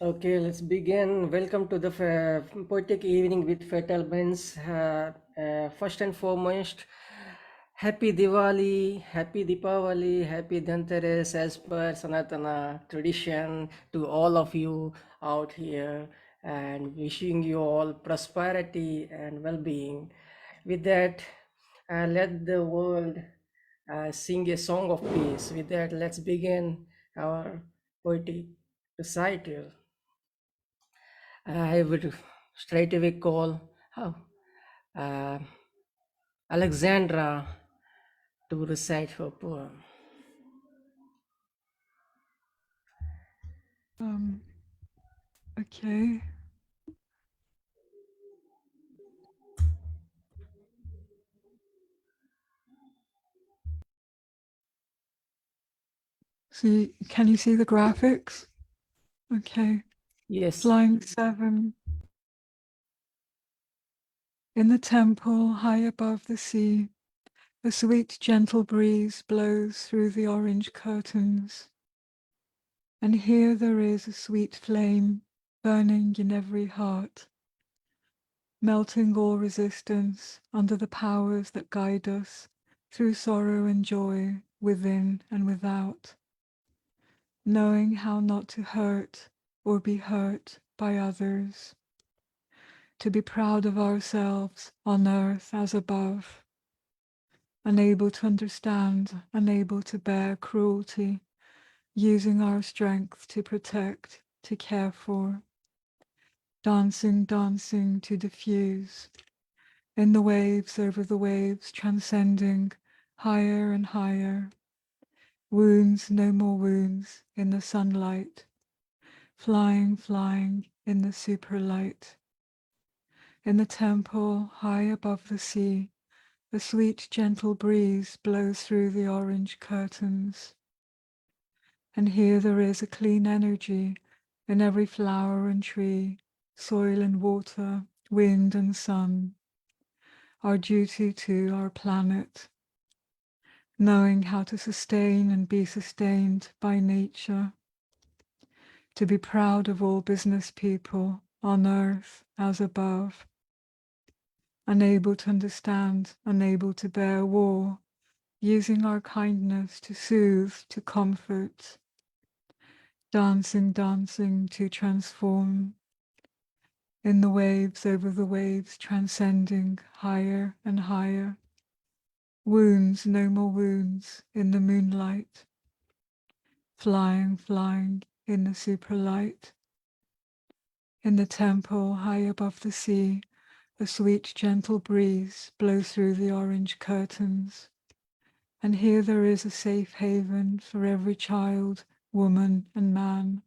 Okay, let's begin. Welcome to the poetic evening with Fatal Minds. First and foremost, happy Diwali, happy Deepavali, happy Dhanteras as per Sanatana tradition to all of you out here and wishing you all prosperity and well-being. With that, let the world sing a song of peace. With that, let's begin our poetic recital. I would straight away call uh, Alexandra to recite her poem. Um, okay. See, can you see the graphics? Okay. Yes. Flying 7. In the temple, high above the sea, a sweet, gentle breeze blows through the orange curtains. And here there is a sweet flame burning in every heart, melting all resistance under the powers that guide us through sorrow and joy within and without. Knowing how not to hurt or be hurt by others, to be proud of ourselves on earth as above, unable to understand, unable to bear cruelty, using our strength to protect, to care for, dancing, dancing to diffuse, in the waves over the waves, transcending higher and higher, wounds, no more wounds, in the sunlight, flying, flying in the superlight. In the temple, high above the sea, a sweet, gentle breeze blows through the orange curtains. And here there is a clean energy in every flower and tree, soil and water, wind and sun. Our duty to our planet, knowing how to sustain and be sustained by nature, to be proud of all business people on earth as above, unable to understand, unable to bear war, using our kindness to soothe, to comfort, dancing, dancing to transform, in the waves over the waves, transcending higher and higher, wounds, no more wounds, in the moonlight, flying, flying in the superlight. In the temple, high above the sea, a sweet, gentle breeze blows through the orange curtains. And here there is a safe haven for every child, woman, and man.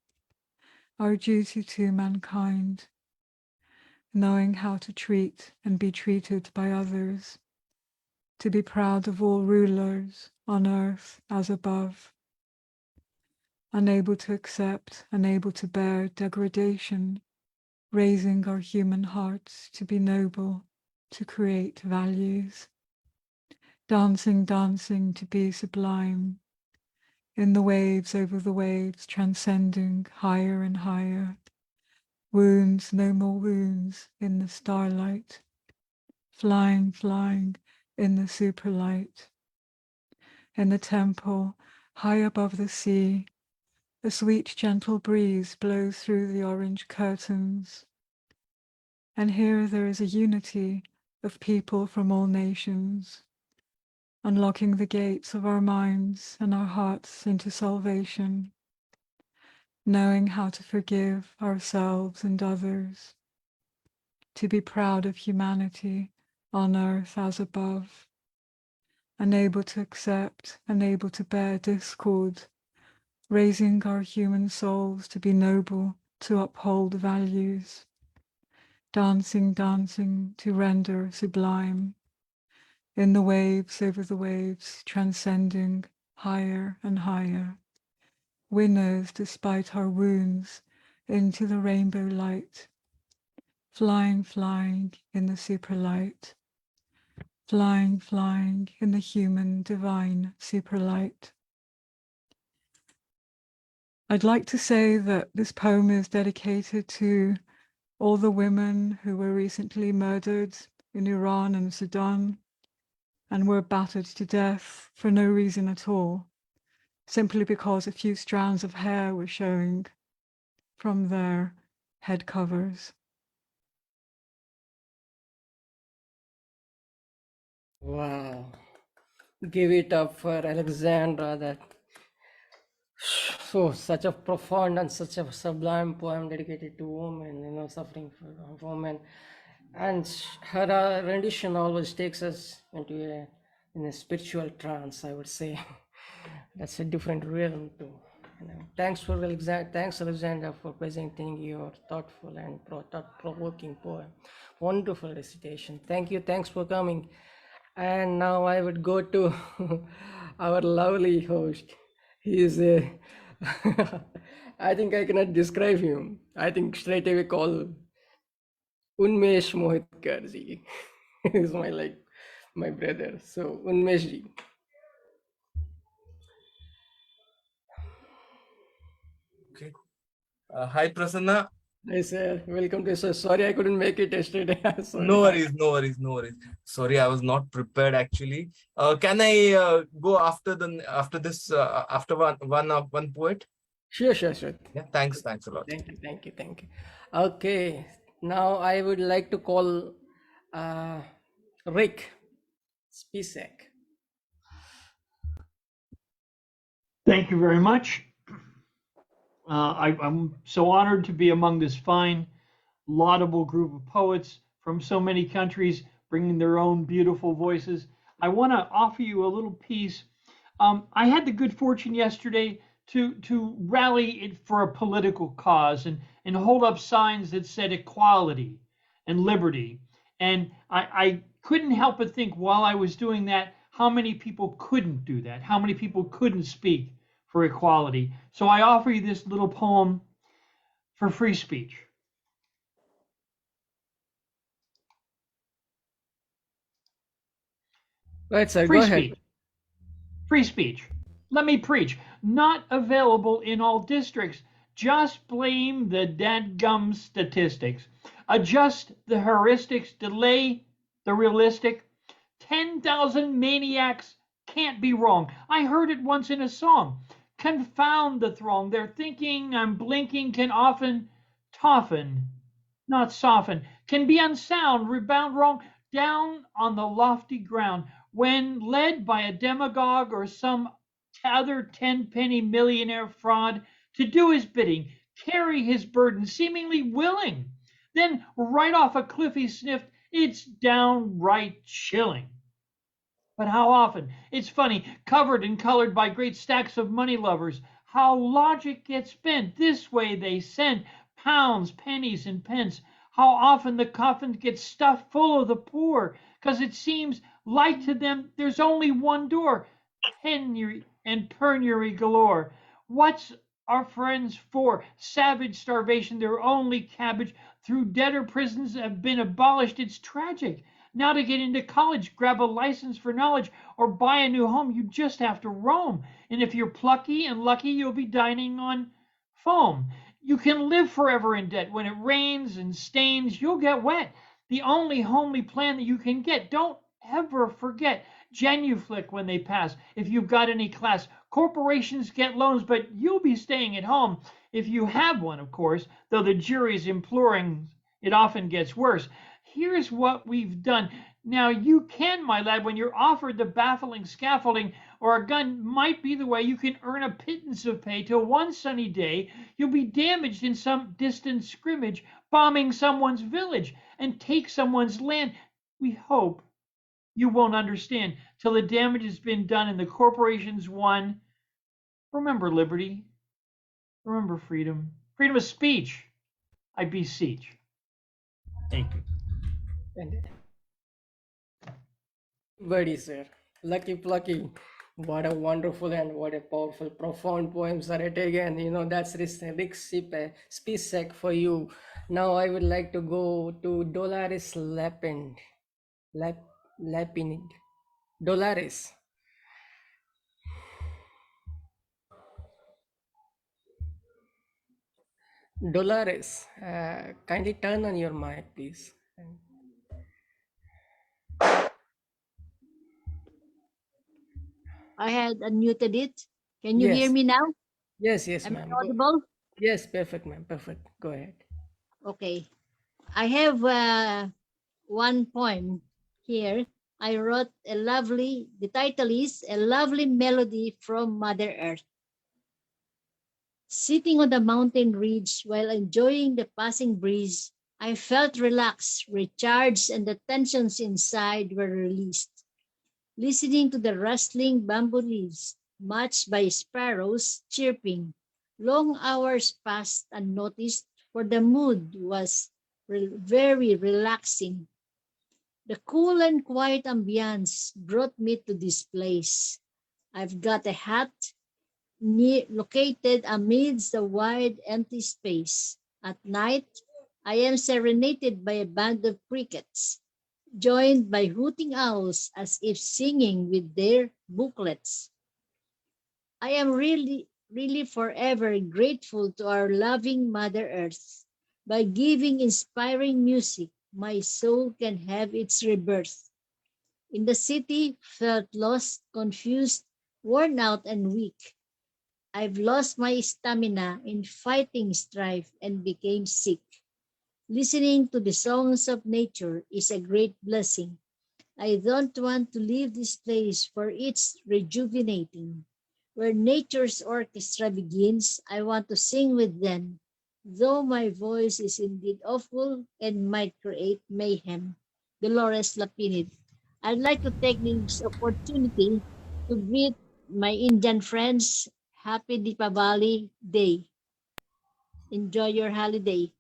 Our duty to mankind, knowing how to treat and be treated by others, to be proud of all rulers on earth as above, unable to accept, unable to bear degradation, raising our human hearts to be noble, to create values, dancing, dancing to be sublime, in the waves over the waves, transcending higher and higher, wounds, no more wounds, in the starlight, flying, flying in the superlight. In the temple, high above the sea, a sweet, gentle breeze blows through the orange curtains. And here there is a unity of people from all nations, unlocking the gates of our minds and our hearts into salvation, knowing how to forgive ourselves and others, to be proud of humanity on earth as above, unable to accept, unable to bear discord, raising our human souls to be noble, to uphold values, dancing, dancing to render sublime, in the waves over the waves, transcending higher and higher, winners despite our wounds into the rainbow light, flying, flying in the superlight, flying, flying in the human divine superlight. I'd like to say that this poem is dedicated to all the women who were recently murdered in Iran and Sudan and were battered to death for no reason at all, simply because a few strands of hair were showing from their head covers. Wow. Give it up for Alexandra. That so such a profound and such a sublime poem dedicated to women, suffering for women, and her rendition always takes us into a spiritual trance, I would say. That's a different realm too. Thanks Alexandra for presenting your thoughtful and thought-provoking poem. Wonderful recitation. Thank you. Thanks for coming. And now I would go to our lovely host. He is a, I think I cannot describe him. I think straight away call Unmesh Mohitkar ji. He's my brother. So Unmesh ji. Okay. Hi, Prasanna. Hi sir, welcome to sir. Sorry I couldn't make it yesterday. Sorry. No worries, no worries, no worries. Sorry, I was not prepared actually. Can I go after this after one poet? Sure. Yeah, thanks a lot. Thank you. Okay, now I would like to call Rick Spisak. Thank you very much. I'm so honored to be among this fine, laudable group of poets from so many countries bringing their own beautiful voices. I want to offer you a little piece. I had the good fortune yesterday to rally it for a political cause and hold up signs that said equality and liberty. And I couldn't help but think while I was doing that, how many people couldn't do that, how many people couldn't speak for equality. So I offer you this little poem for free speech. Right, sir, Free go ahead. speech. Free speech. Let me preach. Not available in all districts. Just blame the dadgum statistics. Adjust the heuristics. Delay the realistic. 10,000 maniacs can't be wrong. I heard it once in a song. Confound the throng. Their thinking I'm blinking can often toughen, not soften, can be unsound, rebound wrong, down on the lofty ground. When led by a demagogue or some other tenpenny millionaire fraud to do his bidding, carry his burden, seemingly willing, then right off a cliff he sniffed, it's downright chilling. But how often, it's funny, covered and colored by great stacks of money lovers, how logic gets bent. This way they send pounds, pennies, and pence. How often the coffin gets stuffed full of the poor, 'cause it seems like to them there's only one door, penury and penury galore. What's our friends for? Savage starvation, their only cabbage. Through debtor prisons have been abolished. It's tragic. Now to get into college, grab a license for knowledge, or buy a new home, you just have to roam. And if you're plucky and lucky, you'll be dining on foam. You can live forever in debt. When it rains and stains, you'll get wet. The only homely plan that you can get. Don't ever forget genuflect when they pass. If you've got any class, corporations get loans, but you'll be staying at home if you have one, of course, though the jury's imploring, it often gets worse. Here's what we've done. Now you can, my lad, when you're offered the baffling scaffolding or a gun, might be the way you can earn a pittance of pay till one sunny day you'll be damaged in some distant scrimmage, bombing someone's village and take someone's land. We hope you won't understand till the damage has been done and the corporation's won. Remember liberty. Remember freedom. Freedom of speech, I beseech. Thank you. And buddy, sir. Lucky plucky. What a wonderful and what a powerful, profound poems are it again. That's Rick Spisak for you. Now I would like to go to Dolores Lapinid. Dolores. Dolores, kindly turn on your mic, please. I had unmuted it. Can you hear Yes, me now? yes, Am I ma'am. audible? Yes, perfect, ma'am. Perfect. Go ahead. Okay. I have one poem here. I wrote the title is A Lovely Melody from Mother Earth. Sitting on the mountain ridge while enjoying the passing breeze, I felt relaxed, recharged, and the tensions inside were released. Listening to the rustling bamboo leaves, matched by sparrows chirping. Long hours passed unnoticed, for the mood was very relaxing. The cool and quiet ambience brought me to this place. I've got a hut located amidst the wide empty space. At night, I am serenaded by a band of crickets, joined by hooting owls as if singing with their booklets. I am really forever grateful to our loving Mother Earth. By giving inspiring music, my soul can have its rebirth. In the city, felt lost, confused, worn out, and weak. I've lost my stamina in fighting strife and became sick. Listening to the songs of nature is a great blessing. I don't want to leave this place, for it's rejuvenating. Where nature's orchestra begins, I want to sing with them, though my voice is indeed awful and might create mayhem. Dolores Lapinid. I'd like to take this opportunity to greet my Indian friends. Happy Deepavali Day. Enjoy your holiday.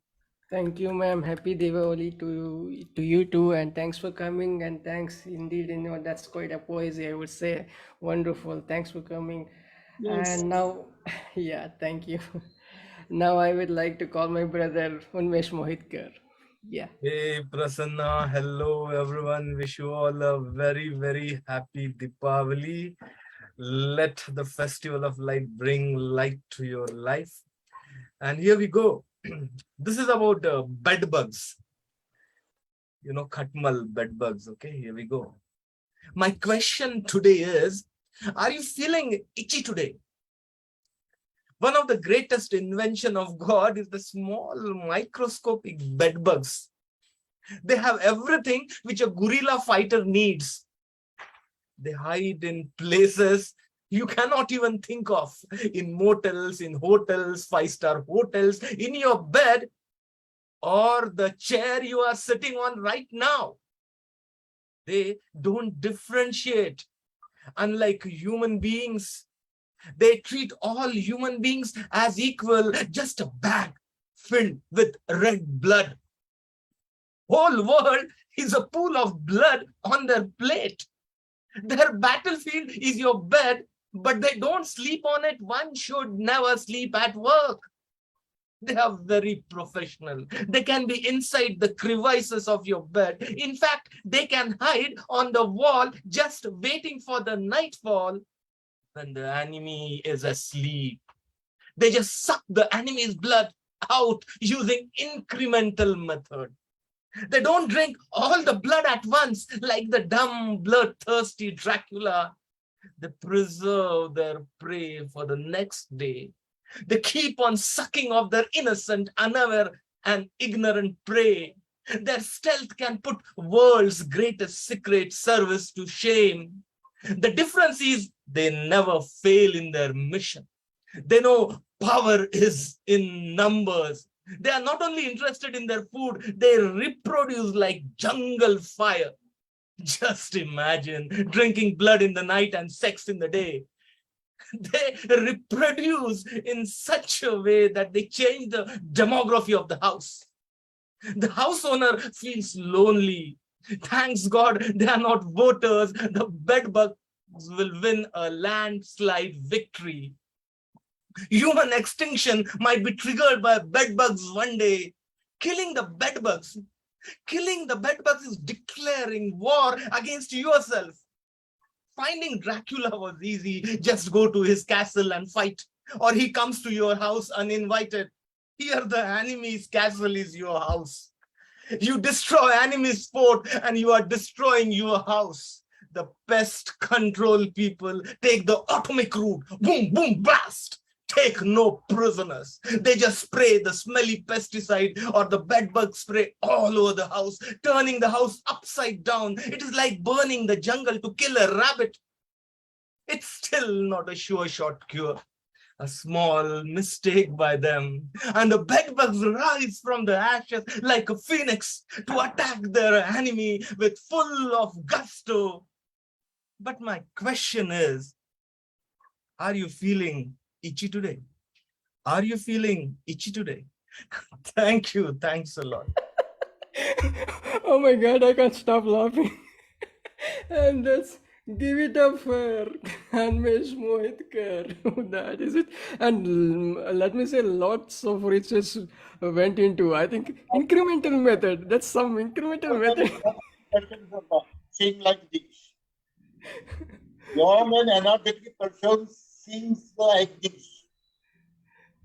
Thank you, ma'am. Happy Diwali to you too, and thanks for coming. And thanks indeed. That's quite a poesy, I would say. Wonderful. Thanks for coming. Yes. And now, yeah, thank you. Now I would like to call my brother Unmesh Mohitkar. Yeah. Hey Prasanna, hello everyone. Wish you all a very, very happy Deepavali. Let the festival of light bring light to your life. And here we go. This is about bed bugs. Khatmal bed bugs. Okay, here we go. My question today is, are you feeling itchy today? One of the greatest invention of God is the small microscopic bed bugs. They have everything which a gorilla fighter needs. They hide in places you cannot even think of, in motels, in hotels, five-star hotels, in your bed, or the chair you are sitting on right now. They don't differentiate. Unlike human beings, they treat all human beings as equal, just a bag filled with red blood. Whole world is a pool of blood on their plate. Their battlefield is your bed, but they don't sleep on it. One should never sleep at work. They are very professional. They can be inside the crevices of your bed. In fact, they can hide on the wall just waiting for the nightfall when the enemy is asleep. They just suck the enemy's blood out using incremental method. They don't drink all the blood at once like the dumb, bloodthirsty Dracula. They preserve their prey for the next day. They keep on sucking off their innocent, unaware, and ignorant prey. Their stealth can put world's greatest secret service to shame. The difference is they never fail in their mission. They know power is in numbers. They are not only interested in their food, they reproduce like jungle fire. Just imagine drinking blood in the night and sex in the day. They reproduce in such a way that they change the demography of the house. The house owner feels lonely. Thanks God they are not voters. The bedbugs will win a landslide victory. Human extinction might be triggered by bedbugs one day. Killing the bedbugs is declaring war against yourself. Finding Dracula was easy. Just go to his castle and fight. Or he comes to your house uninvited. Here the enemy's castle is your house. You destroy enemy's fort and you are destroying your house. The pest control people take the atomic route. Boom, boom, blast. Take no prisoners. They just spray the smelly pesticide or the bedbug spray all over the house, turning the house upside down. It is like burning the jungle to kill a rabbit. It's still not a sure shot cure. A small mistake by them, and the bedbugs rise from the ashes like a phoenix to attack their enemy with full of gusto. But my question is, are you feeling itchy today? Are you feeling itchy today? Thank you. Thanks a lot. Oh my God, I can't stop laughing. And that's give it up for Mahesh Mohitkar. That is it. And let me say, lots of research went into, I think, incremental method. That's some incremental method. Saying like this. Your energetic person seems like this.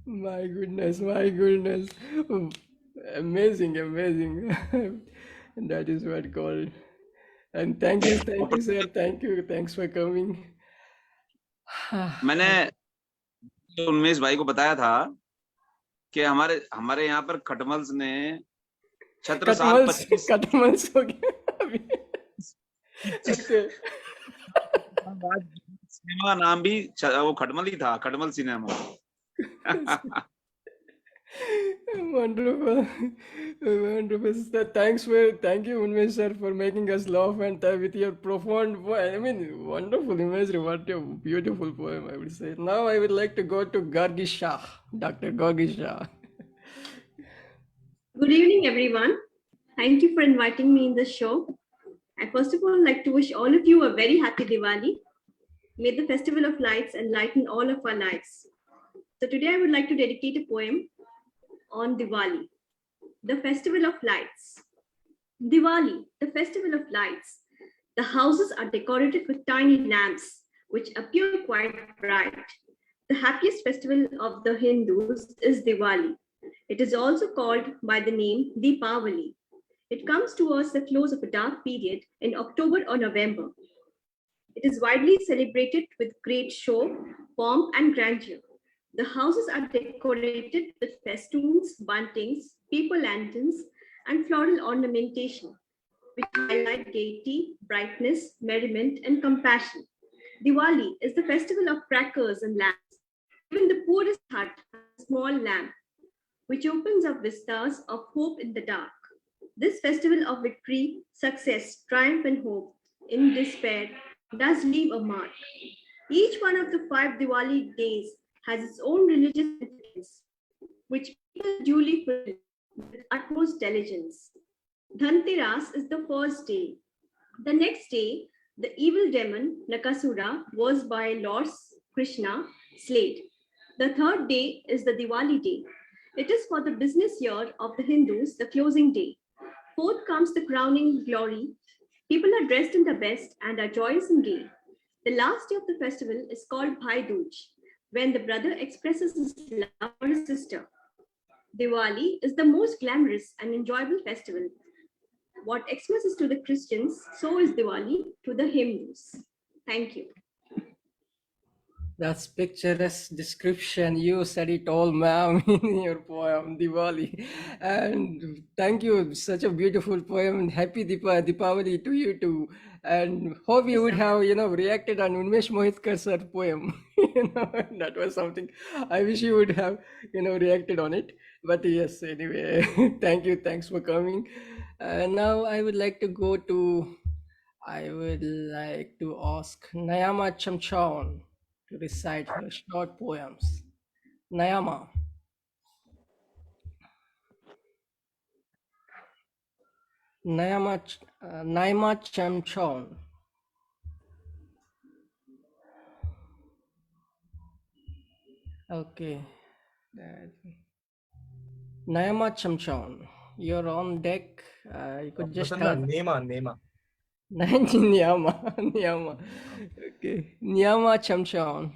My goodness, my goodness. Amazing, amazing. That is what called. And thank you, sir. Thank you. Thanks for coming. मैंने तो उन्मेष भाई को बताया था कि हमारे यहाँ पर खटमल्स ने छत्रसाल 25 कटमल्स हो गया अभी। Okay. सिनेमा नाम भी वो खटमल ही था, खटमल cinema. Wonderful, wonderful. Thank you, Unmesh sir, for making us laugh and with your profound voice. I mean, wonderful imagery. What a beautiful poem, I would say. Now I would like to go to Gargi Shah, Dr. Gargi Shah. Good evening, everyone. Thank you for inviting me in the show. I first of all like to wish all of you a very happy Diwali. May the festival of lights enlighten all of our lives. So today I would like to dedicate a poem on Diwali, the festival of lights. Diwali, the festival of lights. The houses are decorated with tiny lamps, which appear quite bright. The happiest festival of the Hindus is Diwali. It is also called by the name Deepavali. It comes towards the close of a dark period in October or November. It is widely celebrated with great show, pomp, and grandeur. The houses are decorated with festoons, buntings, paper lanterns, and floral ornamentation, which highlight gaiety, brightness, merriment, and compassion. Diwali is the festival of crackers and lamps. Even the poorest hut has a small lamp, which opens up vistas of hope in the dark. This festival of victory, success, triumph, and hope in despair does leave a mark. Each one of the 5 Diwali days has its own religious significance, which people duly fulfill with utmost diligence. Dhanteras is the first day. The next day, the evil demon Nakasura was by Lord Krishna slayed. The third day is the Diwali day. It is for the business year of the Hindus, the closing day. Fourth comes the crowning glory. People are dressed in the best and are joyous and gay. The last day of the festival is called Bhai Dooj, when the brother expresses his love for his sister. Diwali is the most glamorous and enjoyable festival. What Xmas is to the Christians, so is Diwali to the Hindus. Thank you. That's picturesque description. You said it all, ma'am, in your poem, Diwali. And thank you. Such a beautiful poem. Happy Deepavali to you too. And hope you would have, reacted on Unmesh Mohitkar's poem. That was something I wish you would have, reacted on it. But yes, anyway, thank you. Thanks for coming. Now I would like to ask Nayama Chamchoun to recite her short poems. Naima Chamchoun. Okay. Naima Chamchoun, you're on deck. You could just Nema. Nyama. Okay. Nyama Chamchoun.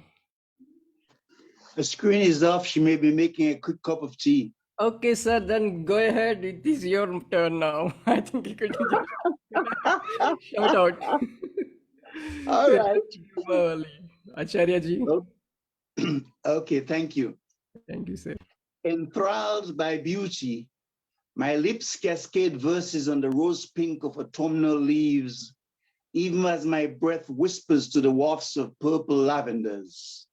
The screen is off. She may be making a quick cup of tea. Okay, sir, then go ahead. It is your turn now. I think you could just shout out. All right. Acharya ji. Okay, thank you. Thank you, sir. Enthralled by beauty, my lips cascade verses on the rose pink of autumnal leaves, even as my breath whispers to the wafts of purple lavenders.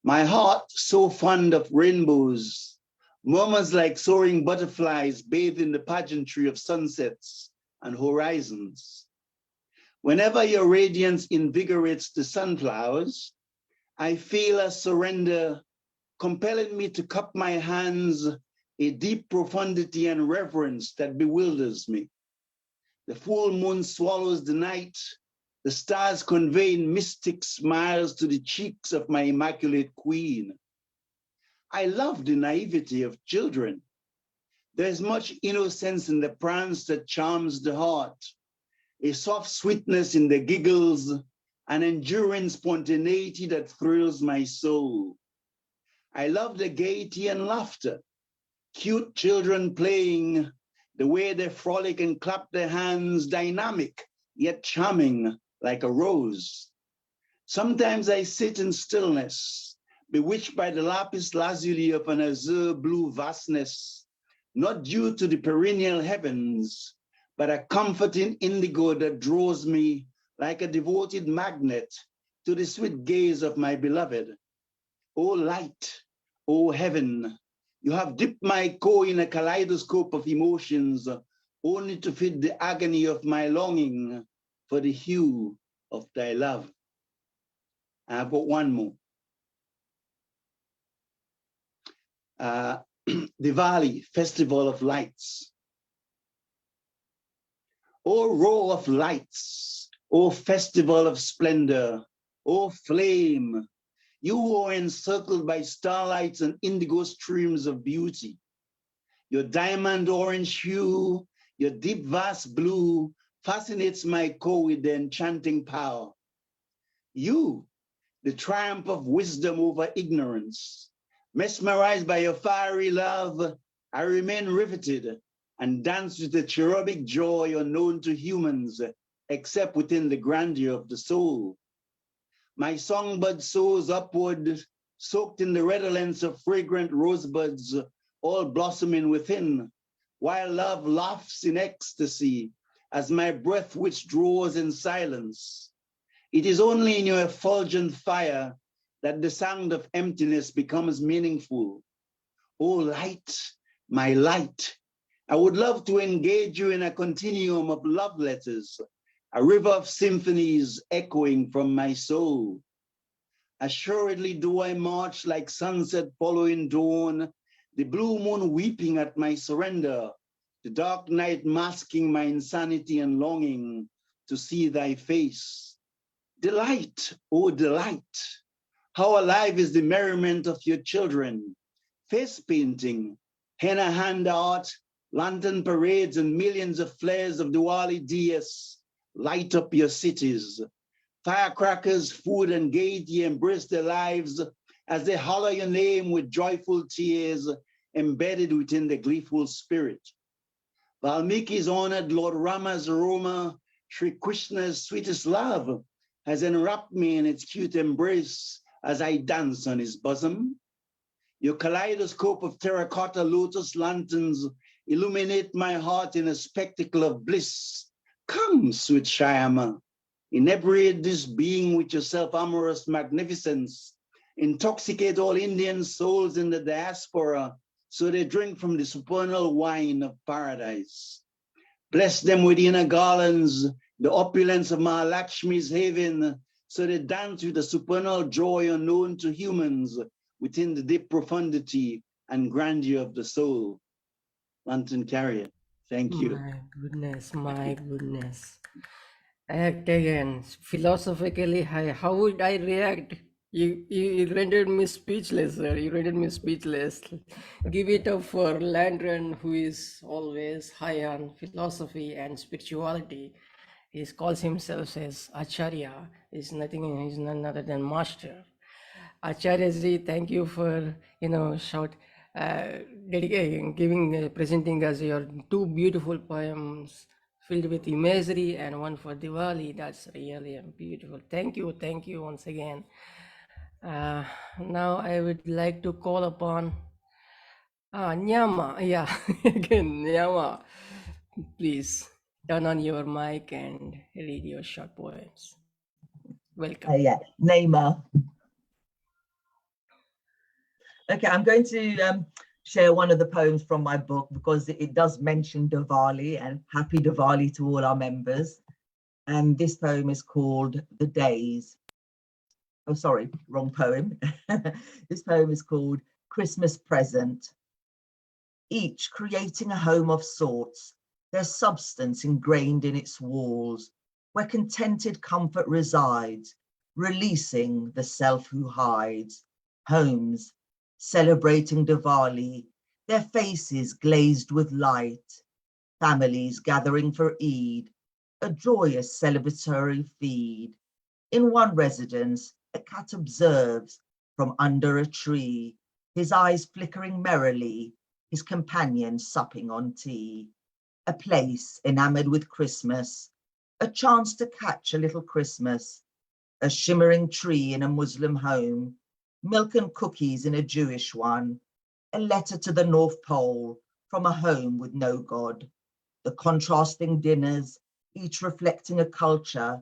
My heart, so fond of rainbows, murmurs like soaring butterflies bathed in the pageantry of sunsets and horizons. Whenever your radiance invigorates the sunflowers, I feel a surrender compelling me to cup my hands, a deep profundity and reverence that bewilders me. The full moon swallows the night, the stars conveying mystic smiles to the cheeks of my immaculate queen. I love the naivety of children. There's much innocence in the prance that charms the heart, a soft sweetness in the giggles, an enduring spontaneity that thrills my soul. I love the gaiety and laughter, cute children playing, the way they frolic and clap their hands, dynamic yet charming like a rose. Sometimes I sit in stillness, bewitched by the lapis lazuli of an azure blue vastness, not due to the perennial heavens, but a comforting indigo that draws me like a devoted magnet to the sweet gaze of my beloved. O light, O heaven, you have dipped my core in a kaleidoscope of emotions, only to fit the agony of my longing for the hue of thy love. I've got one more. Diwali, Festival of Lights. O row of lights, O festival of splendor, O flame, you who are encircled by starlights and indigo streams of beauty. Your diamond orange hue, your deep vast blue fascinates my core with the enchanting power. You, the triumph of wisdom over ignorance. Mesmerized by your fiery love, I remain riveted and dance with a cherubic joy unknown to humans, except within the grandeur of the soul. My songbird soars upward, soaked in the redolence of fragrant rosebuds, all blossoming within, while love laughs in ecstasy as my breath withdraws in silence. It is only in your effulgent fire that the sound of emptiness becomes meaningful. Oh, light, my light, I would love to engage you in a continuum of love letters, a river of symphonies echoing from my soul. Assuredly do I march like sunset following dawn, the blue moon weeping at my surrender, the dark night masking my insanity and longing to see thy face. Delight, oh delight, how alive is the merriment of your children, face painting, henna hand art, lantern parades, and millions of flares of Diwali diyas light up your cities. Firecrackers, food, and gaiety embrace their lives as they holler your name with joyful tears embedded within the gleeful spirit. Valmiki's honored Lord Rama's aroma, Sri Krishna's sweetest love, has enwrapped me in its cute embrace as I dance on his bosom. Your kaleidoscope of terracotta lotus lanterns illuminate my heart in a spectacle of bliss. Come, sweet Shyama, inebriate this being with your self-amorous magnificence. Intoxicate all Indian souls in the diaspora so they drink from the supernal wine of paradise. Bless them with inner garlands, the opulence of Mahalakshmi's haven, so they dance with the supernal joy unknown to humans within the deep profundity and grandeur of the soul. Lantern Carrier, thank you. My goodness, my goodness. Act again. Philosophically, how would I react? You rendered me speechless, sir. You rendered me speechless. Give it up for Landron, who is always high on philosophy and spirituality. He calls himself as Acharya. He's nothing. He's none other than master. Acharya ji, thank you for shout dedicating, giving, presenting us your two beautiful poems filled with imagery and one for Diwali. That's really beautiful. Thank you once again. Now I would like to call upon Nyama. Yeah, again, Nyama. Please turn on your mic and read your short poems. Welcome. Yeah, Neymar. Okay, I'm going to share one of the poems from my book because it does mention Diwali, and happy Diwali to all our members. And this poem is called The Days. Oh, sorry, wrong poem. This poem is called Christmas Present. Each creating a home of sorts, their substance ingrained in its walls, where contented comfort resides, releasing the self who hides. Homes celebrating Diwali, their faces glazed with light. Families gathering for Eid, a joyous celebratory feed. In one residence, a cat observes from under a tree, his eyes flickering merrily, his companion supping on tea. A place enamored with Christmas, a chance to catch a little Christmas, a shimmering tree in a Muslim home, milk and cookies in a Jewish one, a letter to the North Pole from a home with no God, the contrasting dinners, each reflecting a culture,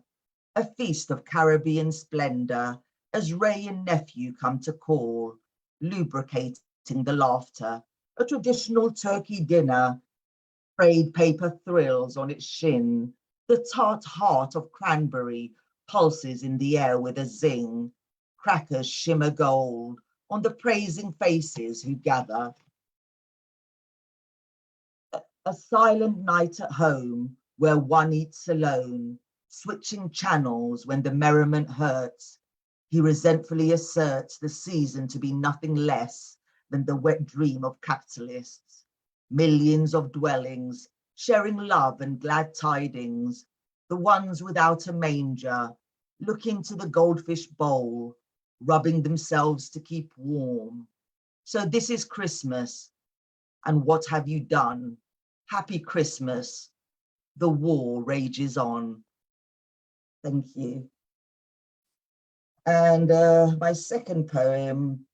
a feast of Caribbean splendor, as Ray and nephew come to call, lubricating the laughter, a traditional turkey dinner, frayed paper thrills on its shin, the tart heart of cranberry pulses in the air with a zing, crackers shimmer gold on the praising faces who gather. A silent night at home where one eats alone, switching channels when the merriment hurts. He resentfully asserts the season to be nothing less than the wet dream of capitalists. Millions of dwellings sharing love and glad tidings, the ones without a manger, looking to the goldfish bowl, rubbing themselves to keep warm. So this is Christmas, and what have you done? Happy Christmas. The war rages on. Thank you. And my second poem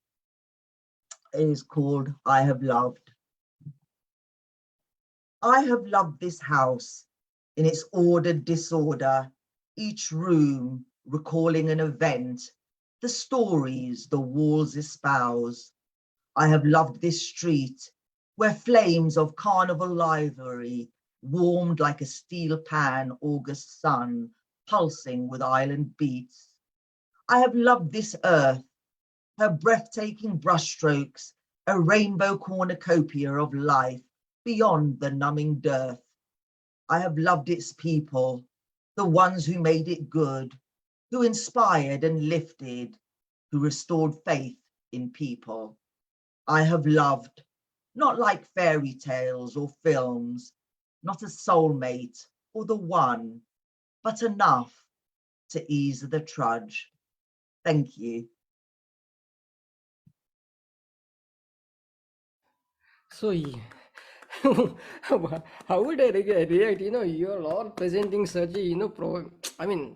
is called I Have Loved. I have loved this house in its ordered disorder, each room recalling an event, the stories the walls espouse. I have loved this street where flames of carnival livery warmed like a steel pan August sun, pulsing with island beats. I have loved this earth, her breathtaking brushstrokes, a rainbow cornucopia of life beyond the numbing dearth. I have loved its people, the ones who made it good, who inspired and lifted, who restored faith in people. I have loved, not like fairy tales or films, not a soulmate or the one, but enough to ease the trudge. Thank you. So, how would I react? You're all presenting such a, I mean,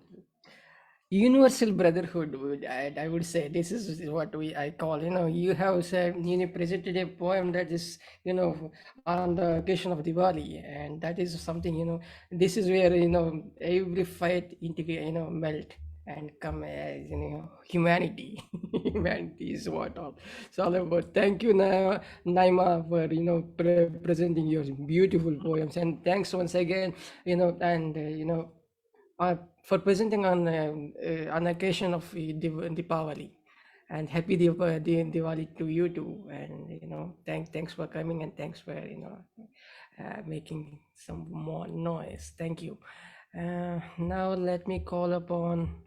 universal brotherhood. I would say this is what I call. You have said, presented a poem that is, on the occasion of Diwali, and that is something. This is where every fight melt and come as humanity. Humanity is what all it's all about. Thank you, Naima, for presenting your beautiful poems, and thanks once again. And for presenting on occasion of Diwali. And happy Diwali to you too. And thanks for coming, and thanks for making some more noise. Thank you. Now let me call upon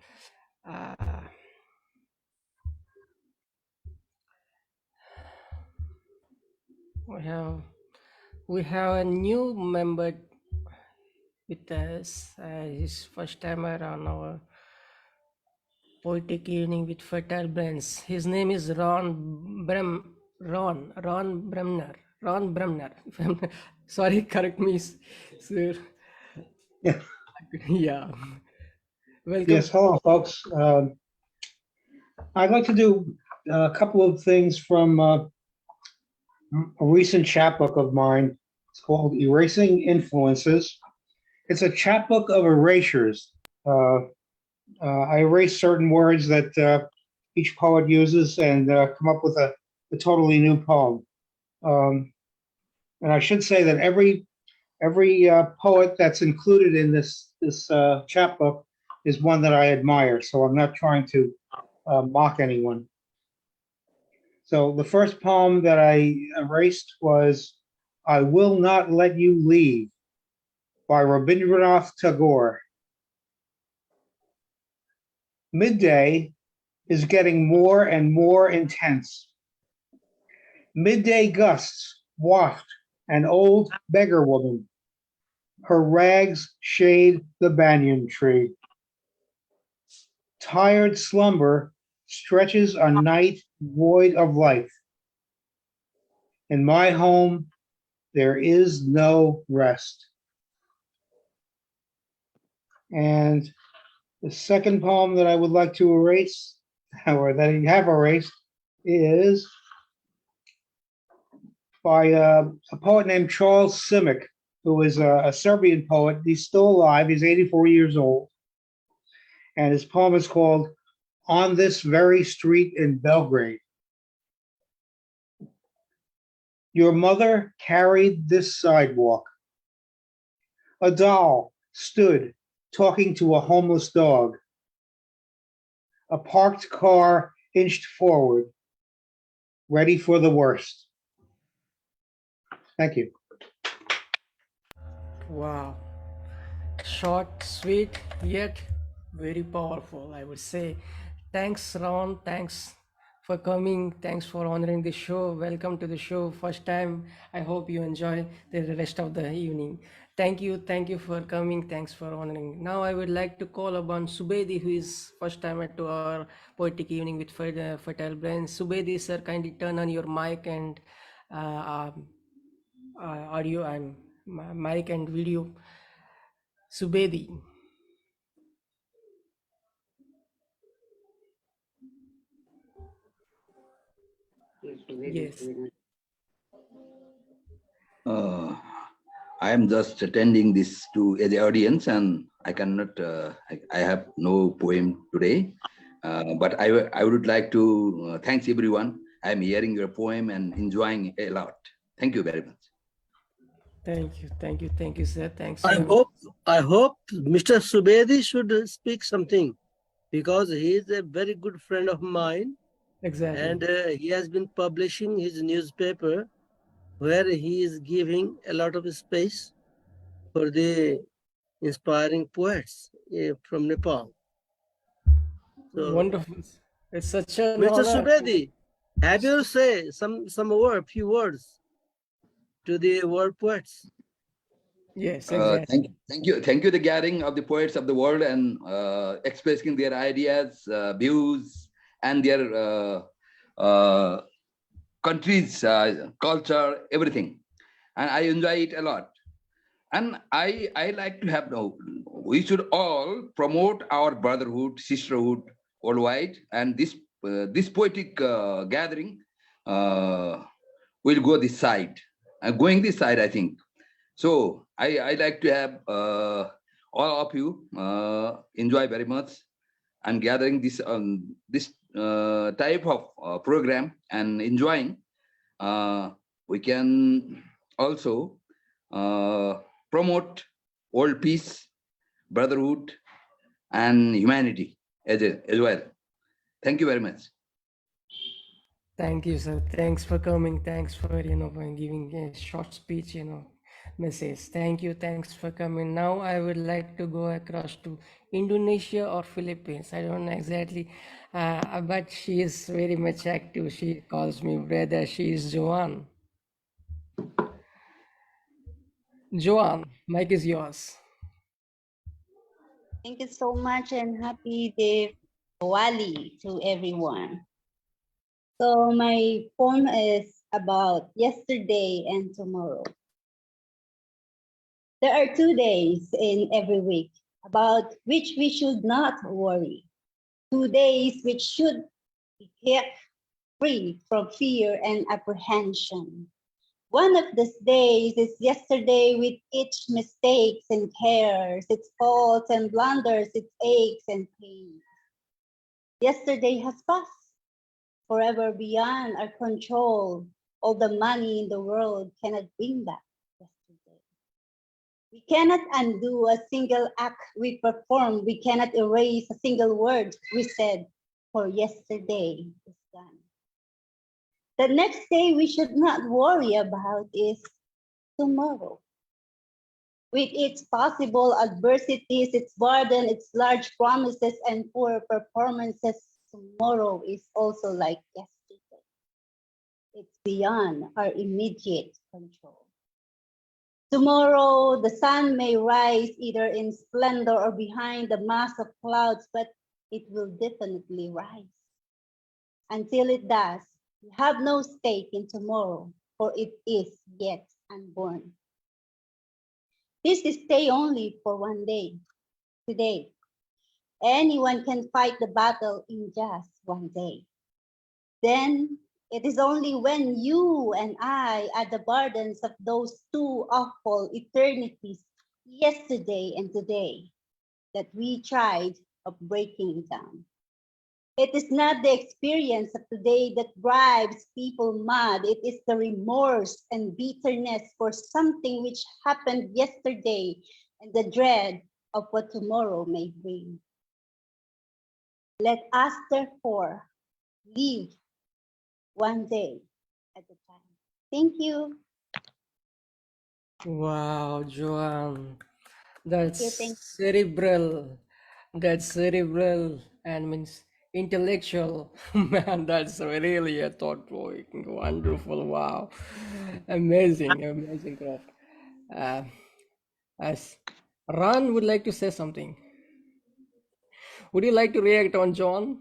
we have a new member with us. His first timer on our poetic evening with fertile brains. His name is Ron Brem. Ron Bremner. Ron Bremner. If I'm, sorry, correct me, sir. Yeah. Yeah. Welcome. Yes, hello, folks. I'd like to do a couple of things from a recent chapbook of mine. It's called Erasing Influences. It's a chapbook of erasures. I erase certain words that each poet uses and come up with a totally new poem. And I should say that every poet that's included in this chapbook is one that I admire. So I'm not trying to mock anyone. So the first poem that I erased was "I Will Not Let You Leave" by Rabindranath Tagore. Midday is getting more and more intense. Midday gusts waft an old beggar woman. Her rags shade the banyan tree. Tired slumber stretches a night void of life. In my home, there is no rest. And the second poem that I would like to erase, or that I have erased, is by a poet named Charles Simic, who is a Serbian poet. He's still alive. He's 84 years old. And his poem is called "On This Very Street in Belgrade." Your mother carried this sidewalk. A doll stood talking to a homeless dog. A parked car inched forward, ready for the worst. Thank you. Wow. Short, sweet, yet very powerful, I would say. Thanks, Ron. Thanks for coming. Thanks for honoring the show. Welcome to the show. First time. I hope you enjoy the rest of the evening. Thank you. Thank you for coming. Thanks for honoring. Now I would like to call upon Subedi, who is first time to our poetic evening with Fertile Brains. Subedi, sir, kindly turn on your mic and audio and mic and video. Subedi. Yes. I am just attending this to the audience, and I cannot. I have no poem today, but I would like to thanks everyone. I am hearing your poem and enjoying a lot. Thank you very much. Thank you, sir. Thanks. I hope Mr. Subedi should speak something, because he is a very good friend of mine. Exactly. And he has been publishing his newspaper, where he is giving a lot of space for the inspiring poets from Nepal. So, wonderful. It's such an Mr. honor. Subedi, have you say some few words to the world poets? Yes, exactly. Thank you, the gathering of the poets of the world, and expressing their ideas, views, and their countries, culture, everything, and I enjoy it a lot. And I like to have we should all promote our brotherhood, sisterhood worldwide, and this poetic gathering will go this side. Going this side, I think. So I like to have all of you enjoy very much and gathering this type of program and enjoying. We can also promote world peace, brotherhood, and humanity as well. Thank you very much. Thank you, sir. Thanks for coming. Thanks for for giving a short speech, message. Thank you. Thanks for coming. Now I would like to go across to Indonesia or Philippines. I don't know exactly, but she is very much active. She calls me brother. She is Joan. Joan, mic is yours. Thank you so much, and happy Diwali to everyone. So my poem is about yesterday and tomorrow. There are 2 days in every week about which we should not worry. 2 days which should be kept free from fear and apprehension. One of these days is yesterday with its mistakes and cares, its faults and blunders, its aches and pains. Yesterday has passed, forever beyond our control. All the money in the world cannot bring back yesterday. We cannot undo a single act we performed. We cannot erase a single word we said, for yesterday is gone. The next day we should not worry about is tomorrow. With its possible adversities, its burden, its large promises and poor performances, tomorrow is also like yesterday. It's beyond our immediate control. Tomorrow, the sun may rise either in splendor or behind the mass of clouds, but it will definitely rise. Until it does, we have no stake in tomorrow, for it is yet unborn. This is stay only for one day, today. Anyone can fight the battle in just one day. Then it is only when you and I add the burdens of those 2 awful eternities, yesterday and today, that we tried of breaking down. It is not the experience of today that drives people mad. It is the remorse and bitterness for something which happened yesterday and the dread of what tomorrow may bring. Let us therefore live one day at a time. Thank you. Wow, Joan, Thank you. that's cerebral. That's cerebral and means intellectual. Man, that's really a thought-provoking, wonderful. Wow, amazing, amazing craft. Uh, as Ran would like to say something. Would you like to react on John?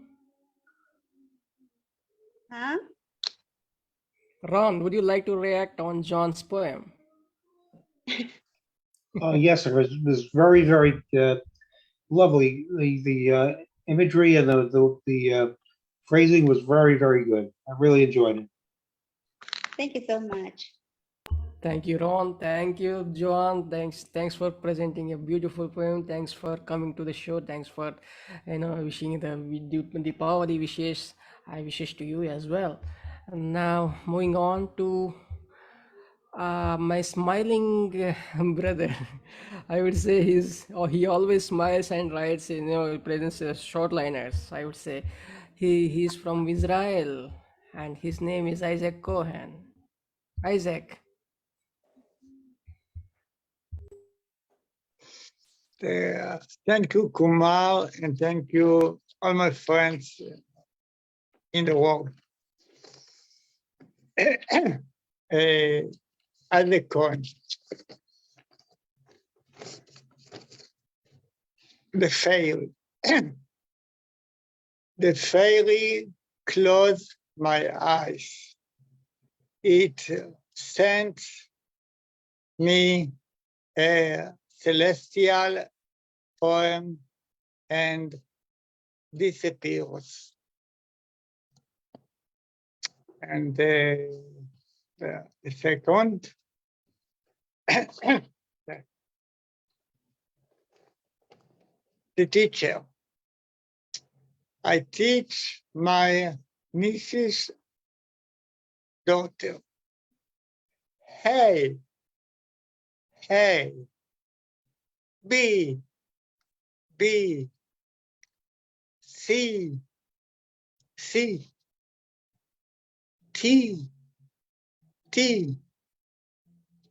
Huh? Ron, would you like to react on John's poem? Yes, it was very, very lovely. The imagery and the phrasing was very, very good. I really enjoyed it. Thank you so much. Thank you, Ron. Thank you, Joan. Thanks for presenting a beautiful poem. Thanks for coming to the show. Thanks for wishing the power, the wishes. I wishes to you as well. And now moving on to my smiling brother. I would say he always smiles and writes presents short liners. I would say he's from Israel and his name is Isaac Cohen. Isaac. Thank you, Kumar, and thank you, all my friends in the world. As a Cohen, the fairy. The fairy closed my eyes. It sent me a celestial poem and disappears. And the second, the teacher. I teach my niece's daughter. Hey, hey, B, B, C, C, T, T,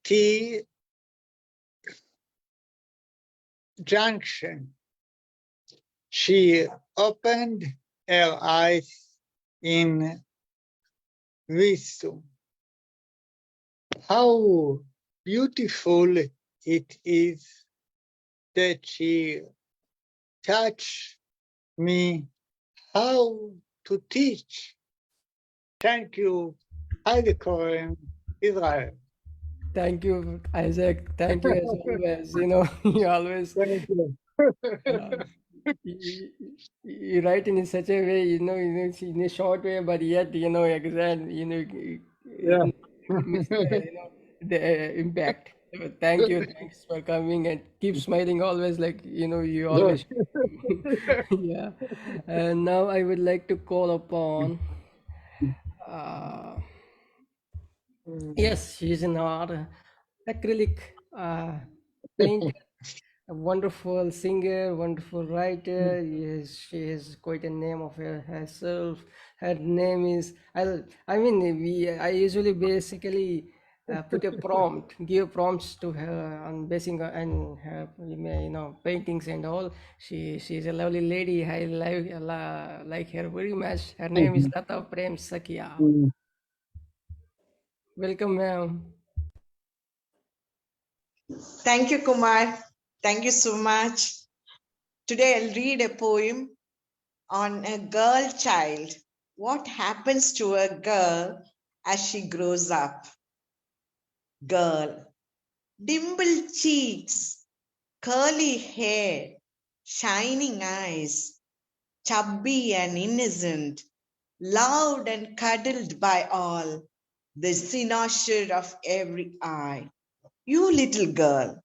T, junction. She opened her eyes in wisdom. How beautiful it is that she touched me how to teach. Thank you. Heidi Cohen, Israel. Thank you, Isaac. Thank you as always. You know, you always Thank you. you, you write in such a way, it's in a short way, but yet, exact, Yeah. it makes the impact. So thank you. Thanks for coming and keep smiling always, like, you always. Yeah. And now I would like to call upon, uh, yes, she's an art acrylic painter, a wonderful singer, wonderful writer. Yes, she has quite a name of herself. Her name is, I usually basically put a prompt, give prompts to her on basing on her, paintings and all. She's a lovely lady. I like her very much. Her name is Lata Prem Sakhya. Welcome, ma'am. Thank you, Kumar. Thank you so much. Today I'll read a poem on a girl child. What happens to a girl as she grows up? Girl, dimpled cheeks, curly hair, shining eyes, chubby and innocent, loved and cuddled by all, the cynosure of every eye. You little girl,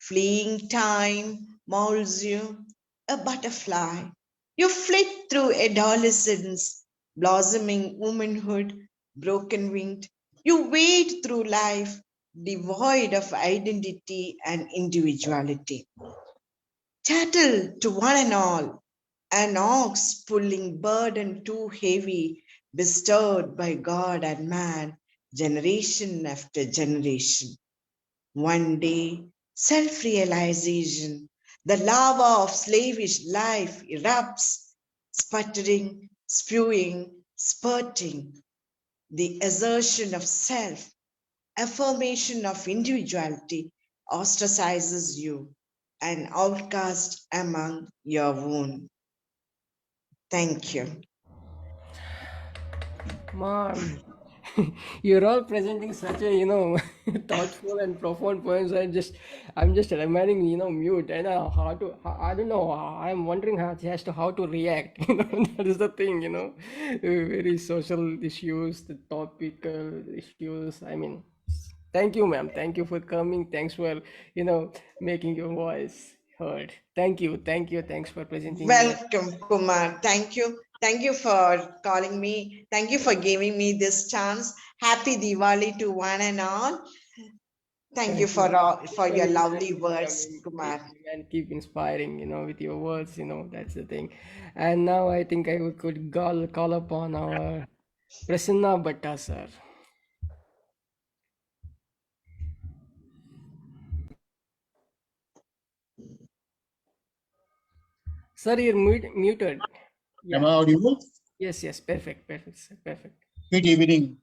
fleeing time molds you, a butterfly. You flit through adolescence, blossoming womanhood, broken winged. You wade through life, devoid of identity and individuality. Chattel to one and all, an ox pulling burden too heavy, bestowed by God and man, generation after generation. One day, self-realization, the lava of slavish life erupts, sputtering, spewing, spurting. The assertion of self, affirmation of individuality ostracizes you, an outcast among your own. Thank you. Mom, you're all presenting such a, thoughtful and profound poems. I'm just remaining, mute. And I don't know. I'm wondering as to how to react. That is the thing, very social issues, the topical issues. Thank you, ma'am. Thank you for coming. Thanks for, making your voice heard. Thank you. Thank you. Thanks for presenting your. Welcome, Kumar. Thank you. Thank you for calling me. Thank you for giving me this chance. Happy Diwali to one and all. Thank you for your lovely words, Kumar. And keep inspiring, with your words, that's the thing. And now I think I could call upon our Prasanna Bhatta, sir. Sir, you're muted. Am I audible? Yes, perfect, sir, perfect. Good evening,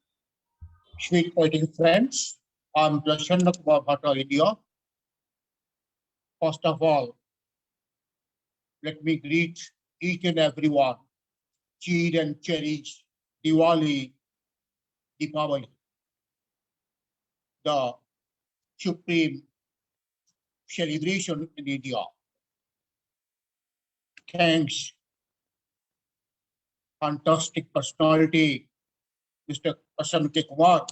sweet poetic friends. I'm Prasad S. Bhatta, India. First of all, let me greet each and everyone. Cheer and cherish Diwali, Deepavali, the supreme celebration in India. Thanks, fantastic personality, Mr. Kumar,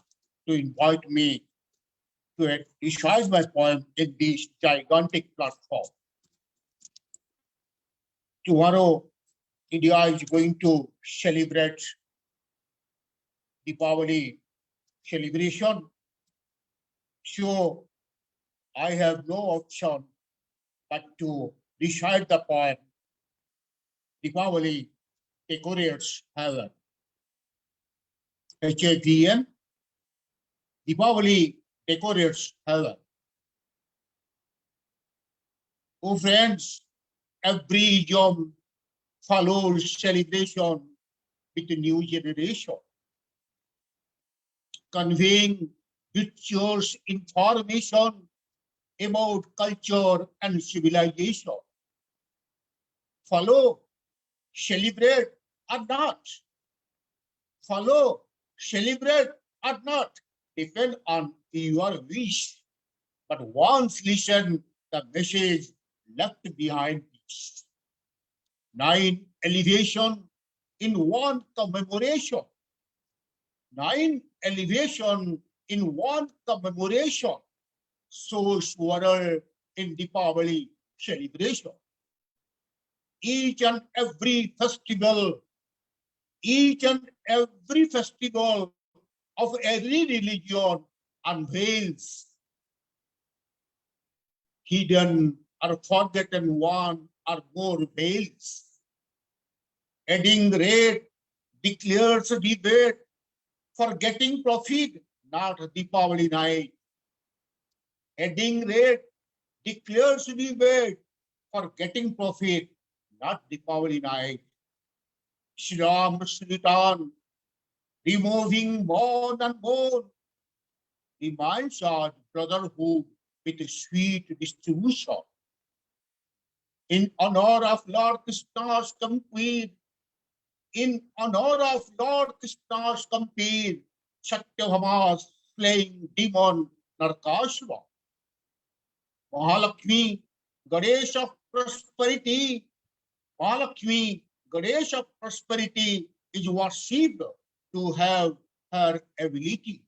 to invite me to recite my poem in this gigantic platform. Tomorrow, India is going to celebrate Deepavali celebration. So I have no option but to recite the poem. Deepavali decorates heaven. HAVN. Deepavali decorates heaven. Oh friends, every yom follows celebration with the new generation, conveying rituals, information about culture and civilization. Follow, celebrate or not, follow, celebrate, or not depend on your wish. But once listen the message left behind peace. 9 elevation in one commemoration. 9 elevation in one commemoration. Souls world in Deepavali celebration. Each and every festival of every religion unveils hidden or forgotten one or more veils. Adding rate declares debate for getting profit, not Deepavali night. Adding rate declares debate for getting profit, not Deepavali night. Shri Ram return, removing more and more, reminds our brotherhood with sweet distribution. In honor of Lord Krishna's compete, Satyabhama's slaying demon Narkasura. Mahalakshmi, goddess of prosperity, Mahalakshmi, goddess of prosperity, is worshipped to have her ability.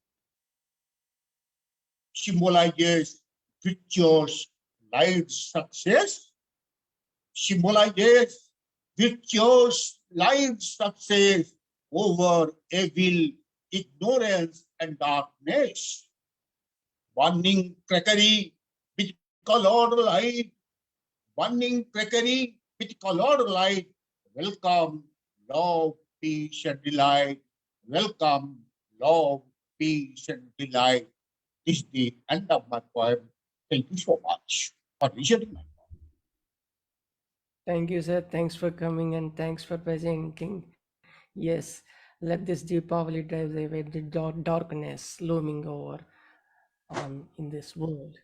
Symbolizes virtuous life success. Symbolizes virtuous life success over evil, ignorance, and darkness. Burning crackery with colored light. Burning crackery with colored light. Welcome, love, peace, and delight. Welcome, love, peace, and delight. This is the end of my poem. Thank you so much for listening. Thank you, sir. Thanks for coming and thanks for presenting. Yes, let this Deepavali drive away the darkness looming over in this world.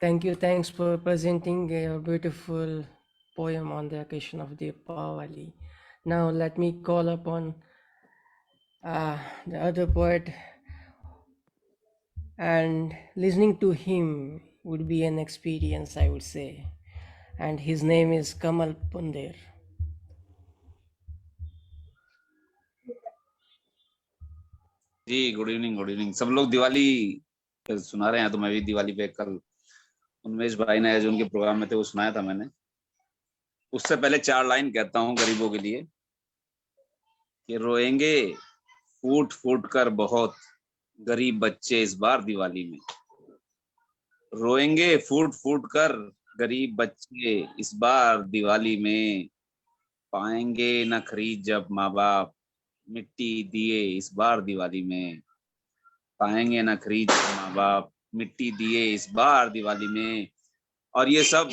Thank you. Thanks for presenting a beautiful poem on the occasion of Deepavali. Now let me call upon the other poet, and listening to him would be an experience, I would say. And his name is Kamal Pundir. Ji good evening सब लोग दिवाली पे सुना रहे हैं, तो मैं भी दिवाली पे कल उन्मेष भाई ने जो उनके प्रोग्राम में थे वो सुनाया था मैंने। उससे पहले 4 लाइन कहता हूँ गरीबों के लिए कि रोएंगे फूट फूट कर बहुत गरीब बच्चे इस बार दिवाली में। रोएंगे फूट फूट कर गरीब बच्चे इस बार दिवाली में। पाएंगे न खरीद जब माँ बाप मिट्टी दिए इस बार दिवाली में। पाएंगे न खरीद माँ बाप मिट्टी दिए इस बार दिवाली में। और ये सब